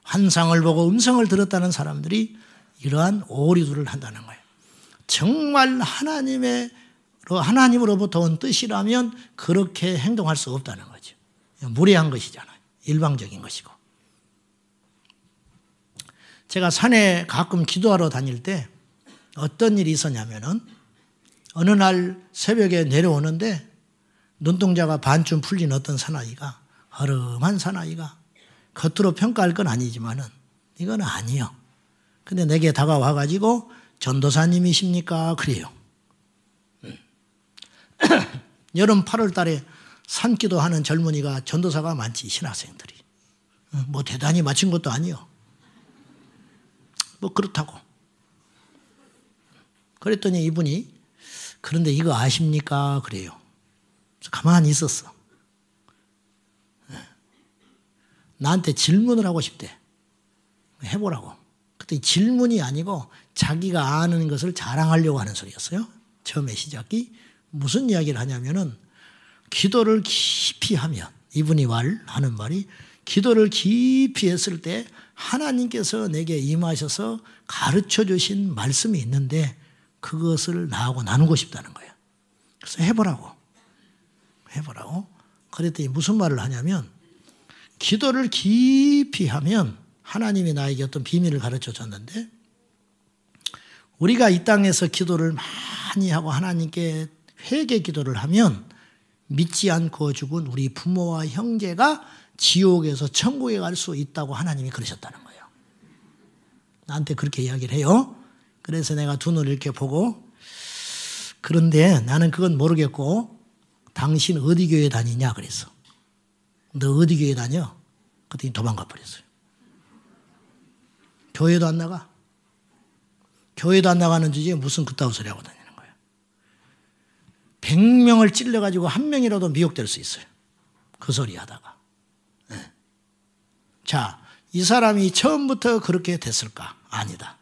Speaker 1: 환상을 보고 음성을 들었다는 사람들이 이러한 오리두를 한다는 거예요. 정말 하나님으로부터 온 뜻이라면 그렇게 행동할 수 없다는 거죠. 무례한 것이잖아요. 일방적인 것이고. 제가 산에 가끔 기도하러 다닐 때 어떤 일이 있었냐면은 어느 날 새벽에 내려오는데 눈동자가 반쯤 풀린 어떤 사나이가 허름한 사나이가 겉으로 평가할 건 아니지만은 이건 아니요. 근데 내게 다가와가지고 전도사님이십니까? 그래요. 여름 8월 달에 산기도 하는 젊은이가 전도사가 많지, 신학생들이. 뭐 대단히 맞춘 것도 아니요. 뭐 그렇다고. 그랬더니 이분이 그런데 이거 아십니까? 그래요. 그래서 가만히 있었어. 나한테 질문을 하고 싶대. 해보라고. 그때 질문이 아니고 자기가 아는 것을 자랑하려고 하는 소리였어요. 처음에 시작이. 무슨 이야기를 하냐면은 기도를 깊이 하면, 이분이 하는 말이 기도를 깊이 했을 때 하나님께서 내게 임하셔서 가르쳐 주신 말씀이 있는데 그것을 나하고 나누고 싶다는 거예요. 그래서 해보라고. 그랬더니 무슨 말을 하냐면 기도를 깊이 하면 하나님이 나에게 어떤 비밀을 가르쳐 줬는데 우리가 이 땅에서 기도를 많이 하고 하나님께 회개 기도를 하면 믿지 않고 죽은 우리 부모와 형제가 지옥에서 천국에 갈 수 있다고 하나님이 그러셨다는 거예요. 나한테 그렇게 이야기를 해요. 그래서 내가 두 눈을 이렇게 보고 그런데 나는 그건 모르겠고 당신 어디 교회 다니냐 그랬어. 너 어디 교회 다녀? 그랬더니 도망가 버렸어요. 교회도 안 나가. 교회도 안 나가는 주제에 무슨 그따위 소리 하고 다니는 거예요. 100명을 찔러가지고 한 명이라도 미혹될 수 있어요. 그 소리 하다가. 네. 자, 이 사람이 처음부터 그렇게 됐을까? 아니다.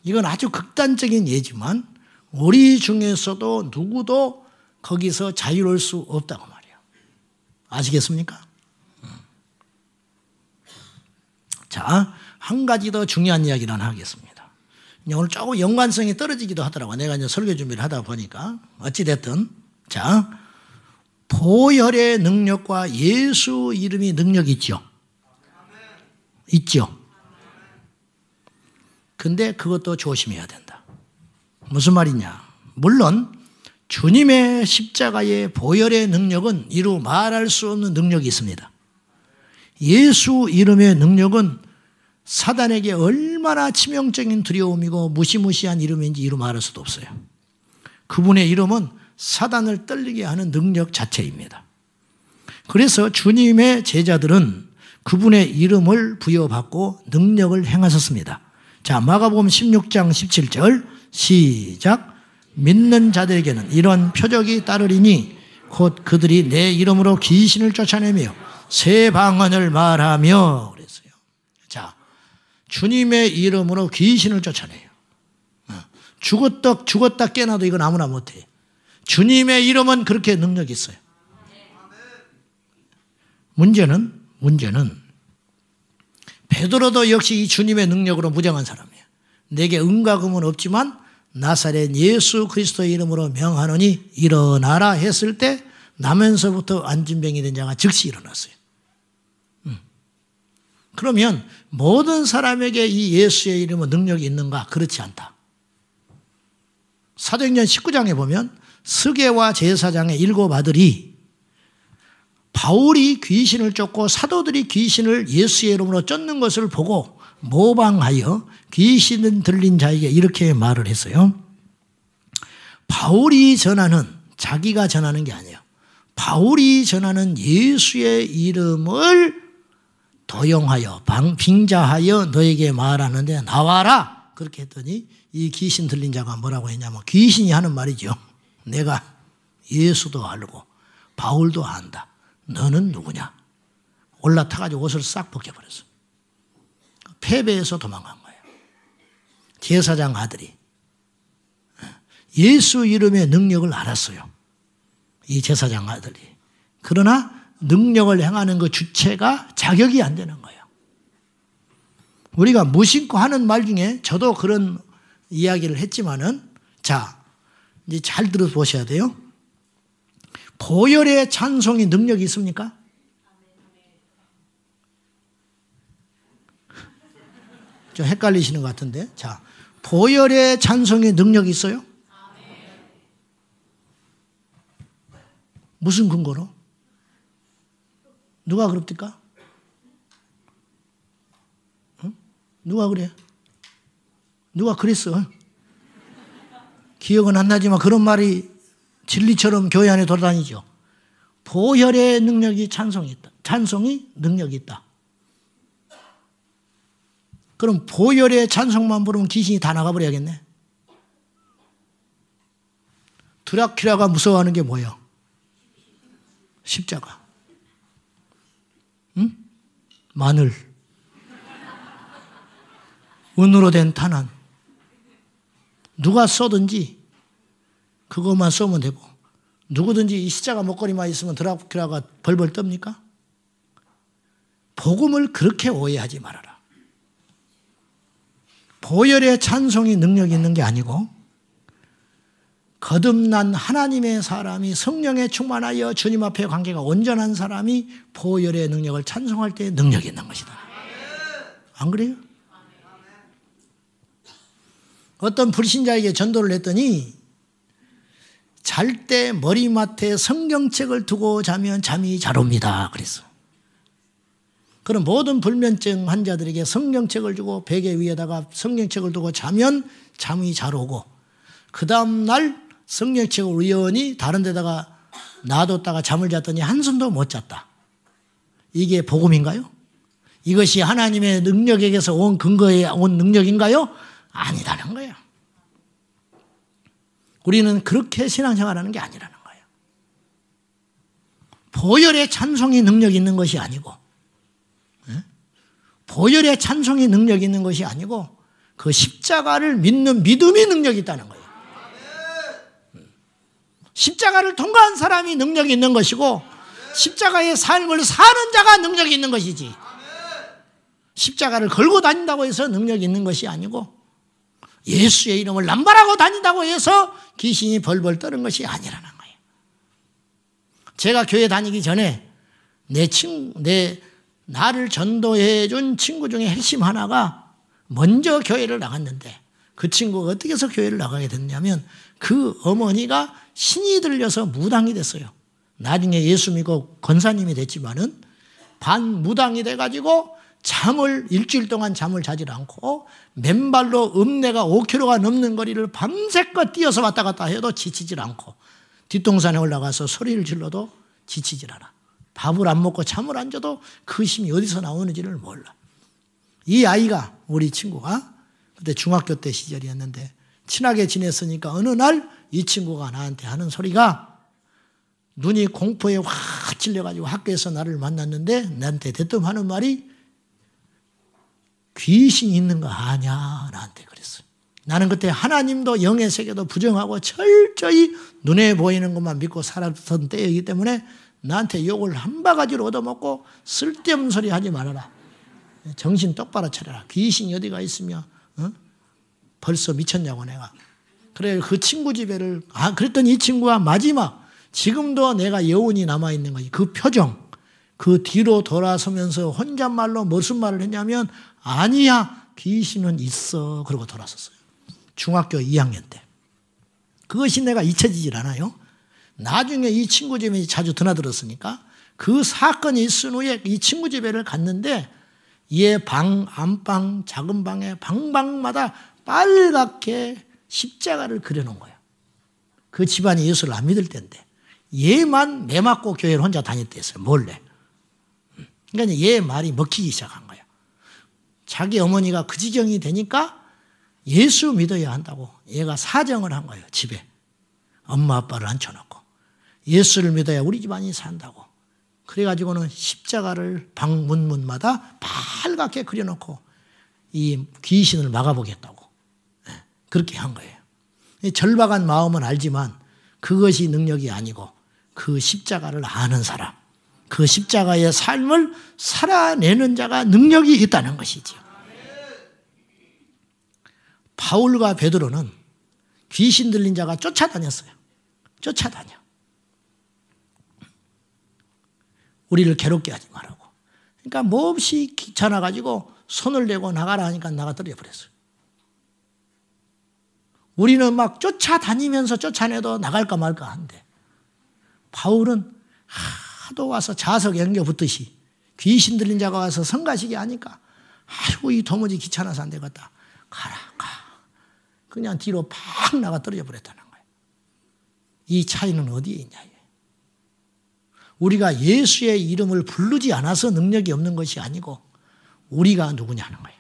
Speaker 1: 이건 아주 극단적인 예지만 우리 중에서도 누구도 거기서 자유로울 수 없다고 말이에요. 아시겠습니까? 자, 한 가지 더 중요한 이야기를 하나 하겠습니다. 오늘 조금 연관성이 떨어지기도 하더라고요. 내가 이제 설교 준비를 하다 보니까. 어찌됐든. 자, 보혈의 능력과 예수 이름이 능력이 있죠. 있죠. 근데 그것도 조심해야 된다. 무슨 말이냐. 물론 주님의 십자가의 보혈의 능력은 이루 말할 수 없는 능력이 있습니다. 예수 이름의 능력은 사단에게 얼마나 치명적인 두려움이고 무시무시한 이름인지 이루 말할 수도 없어요. 그분의 이름은 사단을 떨리게 하는 능력 자체입니다. 그래서 주님의 제자들은 그분의 이름을 부여받고 능력을 행하셨습니다. 자, 마가복음 16장 17절 시작. 믿는 자들에게는 이런 표적이 따르리니 곧 그들이 내 이름으로 귀신을 쫓아내며 새 방언을 말하며 그랬어요. 자, 주님의 이름으로 귀신을 쫓아내요. 죽었다 깨나도 이건 아무나 못해. 주님의 이름은 그렇게 능력이 있어요. 문제는 베드로도 역시 이 주님의 능력으로 무장한 사람이에요. 내게 은과 금은 없지만 나사렛 예수 그리스도의 이름으로 명하노니 일어나라 했을 때 나면서부터 안진병이 된 자가 즉시 일어났어요. 그러면 모든 사람에게 이 예수의 이름은 능력이 있는가? 그렇지 않다. 사도행전 19장에 보면 스게와 제사장의 7 아들이 바울이 귀신을 쫓고 사도들이 귀신을 예수의 이름으로 쫓는 것을 보고 모방하여 귀신 들린 자에게 이렇게 말을 했어요. 바울이 전하는, 자기가 전하는 게 아니에요. 바울이 전하는 예수의 이름을 도용하여 빙자하여 너에게 말하는데 나와라. 그렇게 했더니 이 귀신 들린 자가 뭐라고 했냐면 귀신이 하는 말이죠. 내가 예수도 알고 바울도 안다. 너는 누구냐? 올라타가지고 옷을 싹 벗겨버렸어. 패배해서 도망간 거예요. 제사장 아들이. 예수 이름의 능력을 알았어요. 이 제사장 아들이. 그러나 능력을 행하는 그 주체가 자격이 안 되는 거예요. 우리가 무심코 하는 말 중에 저도 그런 이야기를 했지만은 자, 이제 잘 들어보셔야 돼요. 보혈의 찬송이 능력이 있습니까? 좀 헷갈리시는 것 같은데. 자, 보혈의 찬송의 능력이 있어요? 무슨 근거로? 누가 그럽니까? 응? 누가 그래? 누가 그랬어? 기억은 안 나지만 그런 말이 진리처럼 교회 안에 돌아다니죠. 보혈의 능력이 찬송이 있다. 찬송이 능력이 있다. 그럼 보혈의 찬송만 부르면 귀신이 다 나가버려야겠네. 드라큘라가 무서워하는 게 뭐예요? 십자가. 응? 마늘. 은으로 된 탄환. 누가 쏘든지 그것만 쏘면 되고, 누구든지 이 십자가 목걸이만 있으면 드라큘라가 벌벌 떱니까? 복음을 그렇게 오해하지 말아라. 보혈의 찬송이 능력이 있는 게 아니고 거듭난 하나님의 사람이 성령에 충만하여 주님 앞에 관계가 온전한 사람이 보혈의 능력을 찬송할 때 능력이 있는 것이다. 안 그래요? 어떤 불신자에게 전도를 했더니 잘 때 머리맡에 성경책을 두고 자면 잠이 잘 옵니다. 그랬어. 그럼 모든 불면증 환자들에게 성경책을 주고 베개 위에다가 성경책을 두고 자면 잠이 잘 오고, 그 다음날 성경책을 우연히 다른 데다가 놔뒀다가 잠을 잤더니 한숨도 못 잤다. 이게 복음인가요? 이것이 하나님의 능력에게서 온 근거에 온 능력인가요? 아니라는 거예요. 우리는 그렇게 신앙생활하는 게 아니라는 거예요. 보혈의 찬송이 능력이 있는 것이 아니고, 보혈의 찬송이 능력이 있는 것이 아니고 그 십자가를 믿는 믿음이 능력이 있다는 거예요. 십자가를 통과한 사람이 능력이 있는 것이고 십자가의 삶을 사는 자가 능력이 있는 것이지, 십자가를 걸고 다닌다고 해서 능력이 있는 것이 아니고 예수의 이름을 남발하고 다닌다고 해서 귀신이 벌벌 떠는 것이 아니라는 거예요. 제가 교회 다니기 전에 나를 전도해 준 친구 중에 핵심 하나가 먼저 교회를 나갔는데, 그 친구가 어떻게 해서 교회를 나가게 됐냐면 그 어머니가 신이 들려서 무당이 됐어요. 나중에 예수 믿고 권사님이 됐지만은 반무당이 돼가지고 일주일 동안 잠을 자질 않고 맨발로 읍내가 5km가 넘는 거리를 밤새껏 뛰어서 왔다 갔다 해도 지치질 않고, 뒷동산에 올라가서 소리를 질러도 지치질 않아. 밥을 안 먹고 잠을 안 자도 그 힘이 어디서 나오는지를 몰라. 이 아이가, 우리 친구가 그때 중학교 때 시절이었는데 친하게 지냈으니까 어느 날 이 친구가 나한테 하는 소리가, 눈이 공포에 확 찔려가지고 학교에서 나를 만났는데 나한테 대뜸하는 말이 귀신이 있는 거 아냐 나한테 그랬어요. 나는 그때 하나님도 영의 세계도 부정하고 철저히 눈에 보이는 것만 믿고 살았던 때이기 때문에 나한테 욕을 한 바가지로 얻어먹고 쓸데없는 소리 하지 말아라. 정신 똑바로 차려라. 귀신이 어디가 있으며 벌써 미쳤냐고 내가. 그래 그 친구 집에를 그랬더니 이 친구가 마지막 지금도 내가 여운이 남아있는 거지. 그 표정, 그 뒤로 돌아서면서 혼잣말로 무슨 말을 했냐면 아니야 귀신은 있어 그러고 돌아섰어요. 중학교 2학년 때. 그것이 내가 잊혀지질 않아요. 나중에 이 친구 집에 자주 드나들었으니까 그 사건이 있은 후에 이 친구 집에를 갔는데 얘 방, 안방, 작은 방에 방방마다 빨갛게 십자가를 그려놓은 거야. 그 집안이 예수를 안 믿을 때인데 얘만 매 맞고 교회를 혼자 다녔댔어요. 몰래. 그러니까 얘 말이 먹히기 시작한 거야. 자기 어머니가 그 지경이 되니까 예수 믿어야 한다고 얘가 사정을 한 거예요. 집에. 엄마 아빠를 앉혀놓고. 예수를 믿어야 우리 집안이 산다고. 그래가지고는 십자가를 방 문마다 빨갛게 그려놓고 이 귀신을 막아보겠다고. 그렇게 한 거예요. 절박한 마음은 알지만 그것이 능력이 아니고 그 십자가를 아는 사람, 그 십자가의 삶을 살아내는 자가 능력이 있다는 것이죠. 바울과 베드로는 귀신 들린 자가 쫓아다녔어요. 쫓아다녀. 우리를 괴롭게 하지 말라고. 그러니까 몹시 귀찮아가지고 손을 대고 나가라 하니까 나가 떨어져 버렸어요. 우리는 막 쫓아다니면서 쫓아내도 나갈까 말까 한데 바울은 하도 와서 자석 앵겨 붙듯이 귀신 들린 자가 와서 성가시게 하니까 아이고 이 도무지 귀찮아서 안 되겠다. 가라 가. 그냥 뒤로 팍 나가 떨어져 버렸다는 거예요. 이 차이는 어디에 있냐. 우리가 예수의 이름을 부르지 않아서 능력이 없는 것이 아니고 우리가 누구냐는 거예요.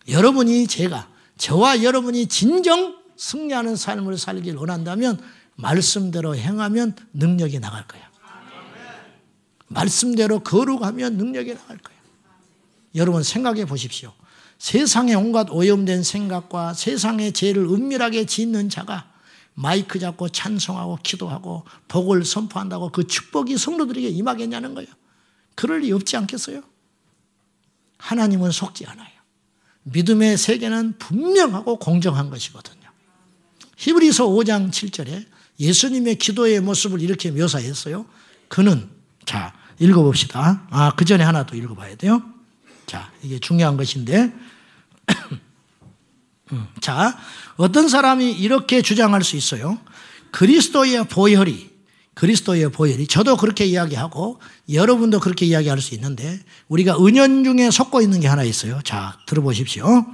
Speaker 1: 여러분이 저와 여러분이 진정 승리하는 삶을 살길 원한다면 말씀대로 행하면 능력이 나갈 거예요. 말씀대로 거룩하면 능력이 나갈 거예요. 여러분 생각해 보십시오. 세상에 온갖 오염된 생각과 세상의 죄를 은밀하게 짓는 자가 마이크 잡고 찬송하고 기도하고 복을 선포한다고 그 축복이 성도들에게 임하겠냐는 거예요. 그럴 리 없지 않겠어요? 하나님은 속지 않아요. 믿음의 세계는 분명하고 공정한 것이거든요. 히브리서 5장 7절에 예수님의 기도의 모습을 이렇게 묘사했어요. 그는, 자, 읽어봅시다. 그 전에 하나 더 읽어봐야 돼요. 자, 이게 중요한 것인데. 자, 어떤 사람이 이렇게 주장할 수 있어요. 그리스도의 보혈이, 저도 그렇게 이야기하고 여러분도 그렇게 이야기할 수 있는데 우리가 은연중에 속고 있는 게 하나 있어요. 자, 들어보십시오.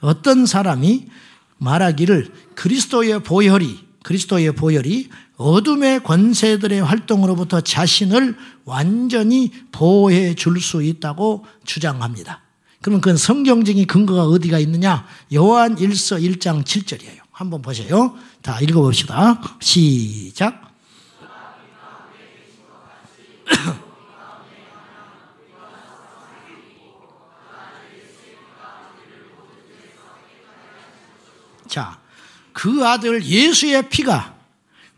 Speaker 1: 어떤 사람이 말하기를 그리스도의 보혈이 어둠의 권세들의 활동으로부터 자신을 완전히 보호해 줄 수 있다고 주장합니다. 그러면 그건 성경적인 근거가 어디가 있느냐? 요한 1서 1장 7절이에요. 한번 보세요. 다 읽어봅시다. 시작. 자, 그 아들 예수의 피가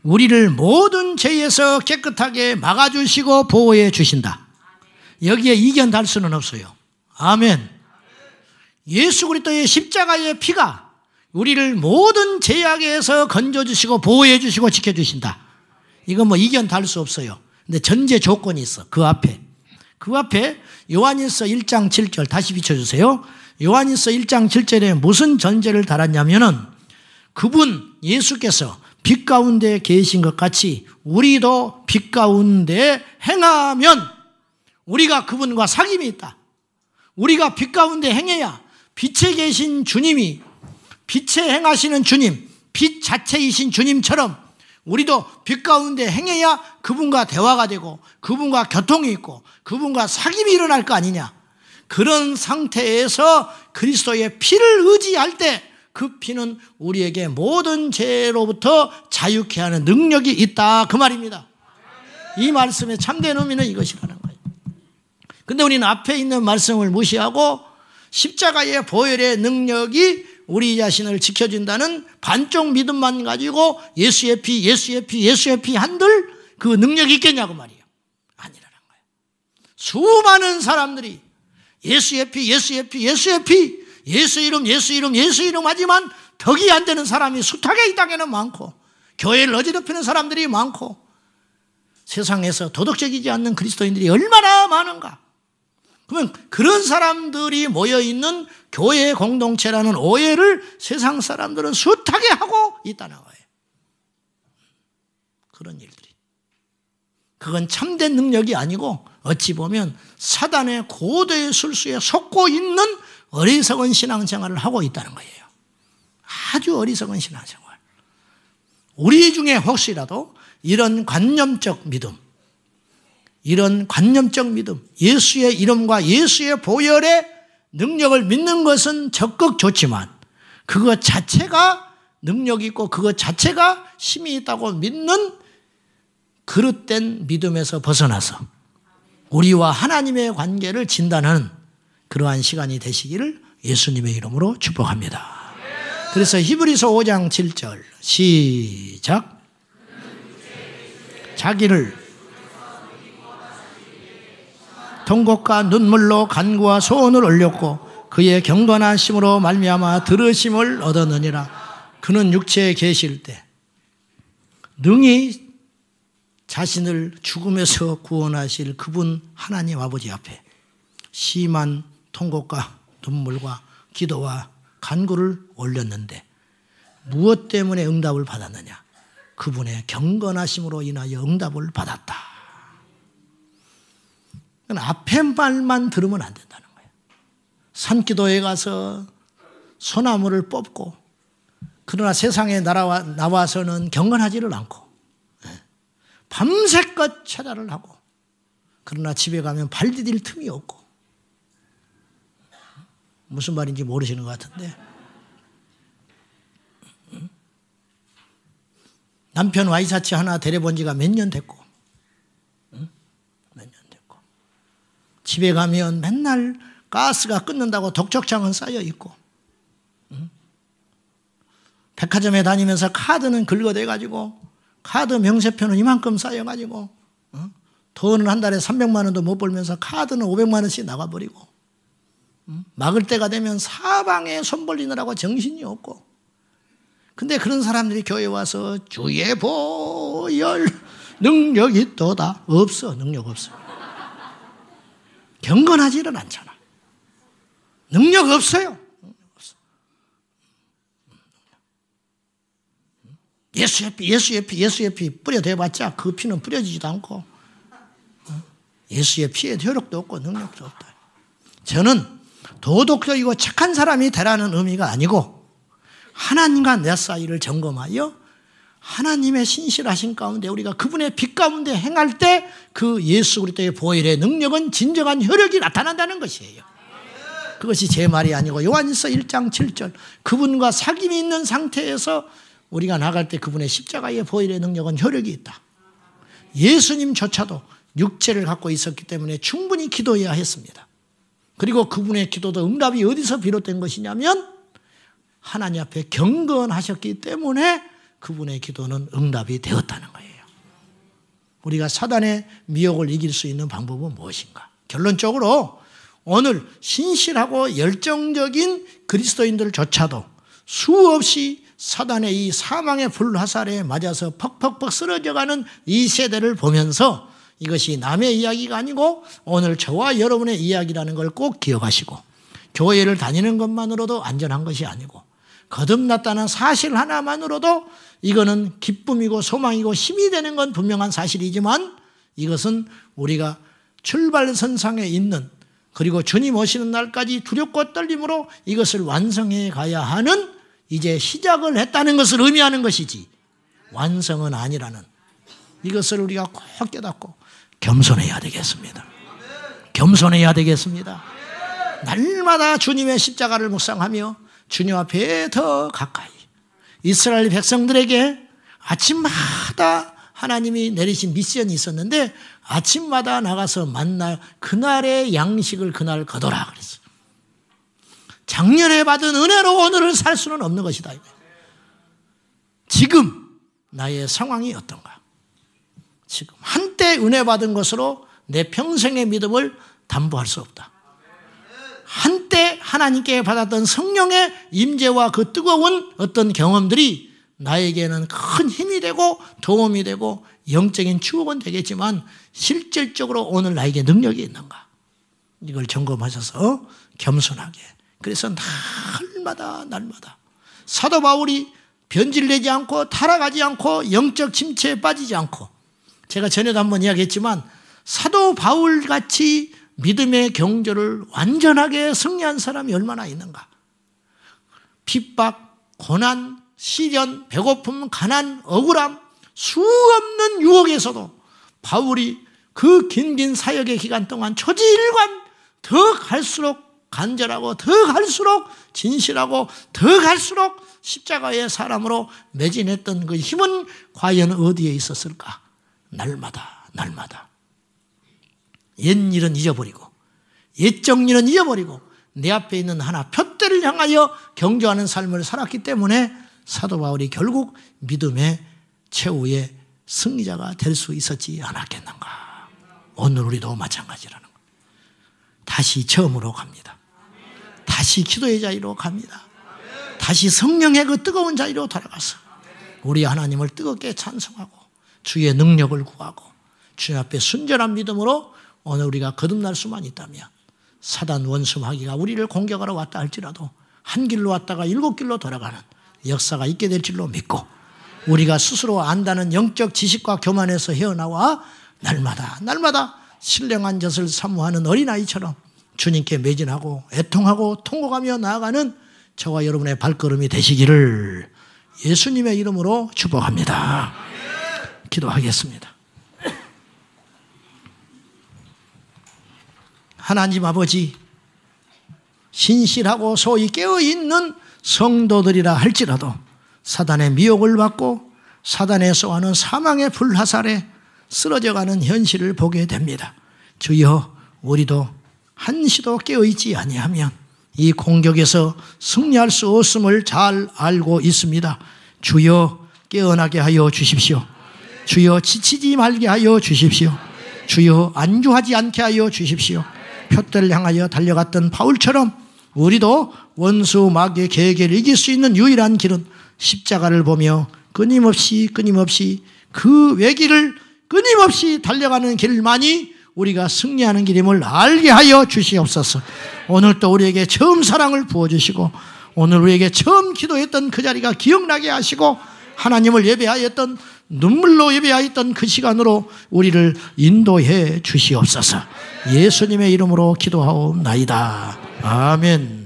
Speaker 1: 우리를 모든 죄에서 깨끗하게 막아주시고 보호해 주신다. 여기에 이견 달 수는 없어요. 아멘. 예수 그리스도의 십자가의 피가 우리를 모든 죄악에서 건져주시고 보호해주시고 지켜주신다. 이건 뭐 이견 달 수 없어요. 근데 전제 조건이 있어. 그 앞에 요한일서 1장 7절 다시 비춰주세요. 요한일서 1장 7절에 무슨 전제를 달았냐면은 그분 예수께서 빛 가운데 계신 것 같이 우리도 빛 가운데 행하면 우리가 그분과 사귐이 있다. 우리가 빛 가운데 행해야 빛에 계신 주님이, 빛에 행하시는 주님, 빛 자체이신 주님처럼 우리도 빛 가운데 행해야 그분과 대화가 되고 그분과 교통이 있고 그분과 사귐이 일어날 거 아니냐. 그런 상태에서 그리스도의 피를 의지할 때 그 피는 우리에게 모든 죄로부터 자유케 하는 능력이 있다. 그 말입니다. 이 말씀의 참된 의미는 이것이라는 거예요. 근데 우리는 앞에 있는 말씀을 무시하고 십자가의 보혈의 능력이 우리 자신을 지켜준다는 반쪽 믿음만 가지고 예수의 피 한들 그 능력이 있겠냐고 말이에요. 아니라는 거예요. 수많은 사람들이 예수의 피, 예수 이름 하지만 덕이 안 되는 사람이 숱하게 이 땅에는 많고 교회를 어지럽히는 사람들이 많고 세상에서 도덕적이지 않는 그리스도인들이 얼마나 많은가. 그러면 그런 사람들이 모여있는 교회 공동체라는 오해를 세상 사람들은 숱하게 하고 있다는 거예요. 그런 일들이. 그건 참된 능력이 아니고 어찌 보면 사단의 고도의 술수에 속고 있는 어리석은 신앙생활을 하고 있다는 거예요. 아주 어리석은 신앙생활. 우리 중에 혹시라도 이런 관념적 믿음, 예수의 이름과 예수의 보혈의 능력을 믿는 것은 적극 좋지만 그것 자체가 능력이 있고 그것 자체가 힘이 있다고 믿는 그릇된 믿음에서 벗어나서 우리와 하나님의 관계를 진단하는 그러한 시간이 되시기를 예수님의 이름으로 축복합니다. 그래서 히브리서 5장 7절 시작. 자기를 통곡과 눈물로 간구와 소원을 올렸고 그의 경건하심으로 말미암아 들으심을 얻었느니라. 그는 육체에 계실 때 능히 자신을 죽음에서 구원하실 그분 하나님 아버지 앞에 심한 통곡과 눈물과 기도와 간구를 올렸는데 무엇 때문에 응답을 받았느냐? 그분의 경건하심으로 인하여 응답을 받았다. 앞에 말만 들으면 안 된다는 거예요. 산기도에 가서 소나무를 뽑고 그러나 세상에 나와서는 경건하지를 않고 밤새껏 찾아를 하고, 그러나 집에 가면 발 디딜 틈이 없고. 무슨 말인지 모르시는 것 같은데, 남편 와이셔츠 하나 데려본 지가 몇 년 됐고, 집에 가면 맨날 가스가 끊는다고 독촉장은 쌓여 있고, 백화점에 다니면서 카드는 긁어대가지고, 카드 명세표는 이만큼 쌓여가지고, 돈은 한 달에 300만 원도 못 벌면서 카드는 500만 원씩 나가버리고, 막을 때가 되면 사방에 손 벌리느라고 정신이 없고. 근데 그런 사람들이 교회에 와서 주의 보혈 능력이 있도다. 없어. 능력 없어. 경건하지는 않잖아. 능력 없어요. 예수의 피 뿌려대봤자 그 피는 뿌려지지도 않고, 예수의 피에 효력도 없고 능력도 없다. 저는 도덕적이고 착한 사람이 되라는 의미가 아니고, 하나님과 내 사이를 점검하여 하나님의 신실하신 가운데 우리가 그분의 빛 가운데 행할 때 그 예수 그리스도의 보혈의 능력은 진정한 효력이 나타난다는 것이에요. 그것이 제 말이 아니고 요한일서 1장 7절, 그분과 사귐이 있는 상태에서 우리가 나갈 때 그분의 십자가의 보혈의 능력은 효력이 있다. 예수님조차도 육체를 갖고 있었기 때문에 충분히 기도해야 했습니다. 그리고 그분의 기도도 응답이 어디서 비롯된 것이냐면 하나님 앞에 경건하셨기 때문에 그분의 기도는 응답이 되었다는 거예요. 우리가 사단의 미혹을 이길 수 있는 방법은 무엇인가? 결론적으로 오늘 신실하고 열정적인 그리스도인들조차도 수없이 사단의 이 사망의 불화살에 맞아서 퍽퍽퍽 쓰러져가는 이 세대를 보면서 이것이 남의 이야기가 아니고 오늘 저와 여러분의 이야기라는 걸 꼭 기억하시고, 교회를 다니는 것만으로도 안전한 것이 아니고, 거듭났다는 사실 하나만으로도 이거는 기쁨이고 소망이고 힘이 되는 건 분명한 사실이지만, 이것은 우리가 출발선상에 있는, 그리고 주님 오시는 날까지 두렵고 떨림으로 이것을 완성해 가야 하는 이제 시작을 했다는 것을 의미하는 것이지 완성은 아니라는, 이것을 우리가 꼭 깨닫고 겸손해야 되겠습니다. 겸손해야 되겠습니다. 날마다 주님의 십자가를 묵상하며 주님 앞에 더 가까이. 이스라엘 백성들에게 아침마다 하나님이 내리신 미션이 있었는데, 아침마다 나가서 만나 그날의 양식을 그날 거둬라 그랬어요. 작년에 받은 은혜로 오늘을 살 수는 없는 것이다. 지금 나의 상황이 어떤가? 지금 한때 은혜 받은 것으로 내 평생의 믿음을 담보할 수 없다. 한때 하나님께 받았던 성령의 임재와 그 뜨거운 어떤 경험들이 나에게는 큰 힘이 되고 도움이 되고 영적인 추억은 되겠지만, 실질적으로 오늘 나에게 능력이 있는가? 이걸 점검하셔서 겸손하게. 그래서 날마다 사도 바울이 변질되지 않고 타락하지 않고 영적 침체에 빠지지 않고, 제가 전에도 한번 이야기했지만 사도 바울같이 믿음의 경주를 완전하게 승리한 사람이 얼마나 있는가? 핍박, 고난, 시련, 배고픔, 가난, 억울함, 수없는 유혹에서도 바울이 그 긴 사역의 기간 동안 초지일관 더 갈수록 간절하고 더 갈수록 진실하고 더 갈수록 십자가의 사람으로 매진했던 그 힘은 과연 어디에 있었을까? 날마다 옛 일은 잊어버리고 옛적 일은 잊어버리고 내 앞에 있는 하나 표대를 향하여 경주하는 삶을 살았기 때문에 사도 바울이 결국 믿음의 최후의 승리자가 될 수 있었지 않았겠는가? 오늘 우리도 마찬가지라는 것. 다시 처음으로 갑니다. 다시 기도의 자리로 갑니다. 다시 성령의 그 뜨거운 자리로 돌아가서 우리 하나님을 뜨겁게 찬송하고 주의 능력을 구하고 주님 앞에 순전한 믿음으로 오늘 우리가 거듭날 수만 있다면 사단 원수 마귀가 우리를 공격하러 왔다 할지라도 한 길로 왔다가 7길로 돌아가는 역사가 있게 될 줄로 믿고, 우리가 스스로 안다는 영적 지식과 교만에서 헤어나와 날마다 신령한 젖을 사모하는 어린아이처럼 주님께 매진하고 애통하고 통곡하며 나아가는 저와 여러분의 발걸음이 되시기를 예수님의 이름으로 축복합니다. 기도하겠습니다. 하나님 아버지, 신실하고 소위 깨어있는 성도들이라 할지라도 사단의 미혹을 받고 사단의 쏘아는 사망의 불화살에 쓰러져가는 현실을 보게 됩니다. 주여, 우리도 한시도 깨어있지 아니하면 이 공격에서 승리할 수 없음을 잘 알고 있습니다. 주여, 깨어나게 하여 주십시오. 주여, 지치지 말게 하여 주십시오. 주여, 안주하지 않게 하여 주십시오. 표대를 향하여 달려갔던 바울처럼 우리도 원수 마귀의 계획을 이길 수 있는 유일한 길은 십자가를 보며 끊임없이 그 외길을 끊임없이 달려가는 길만이 우리가 승리하는 길임을 알게 하여 주시옵소서. 오늘 또 우리에게 처음 사랑을 부어주시고 오늘 우리에게 처음 기도했던 그 자리가 기억나게 하시고 하나님을 예배하였던 눈물로 예배하였던 그 시간으로 우리를 인도해 주시옵소서. 예수님의 이름으로 기도하옵나이다. 아멘.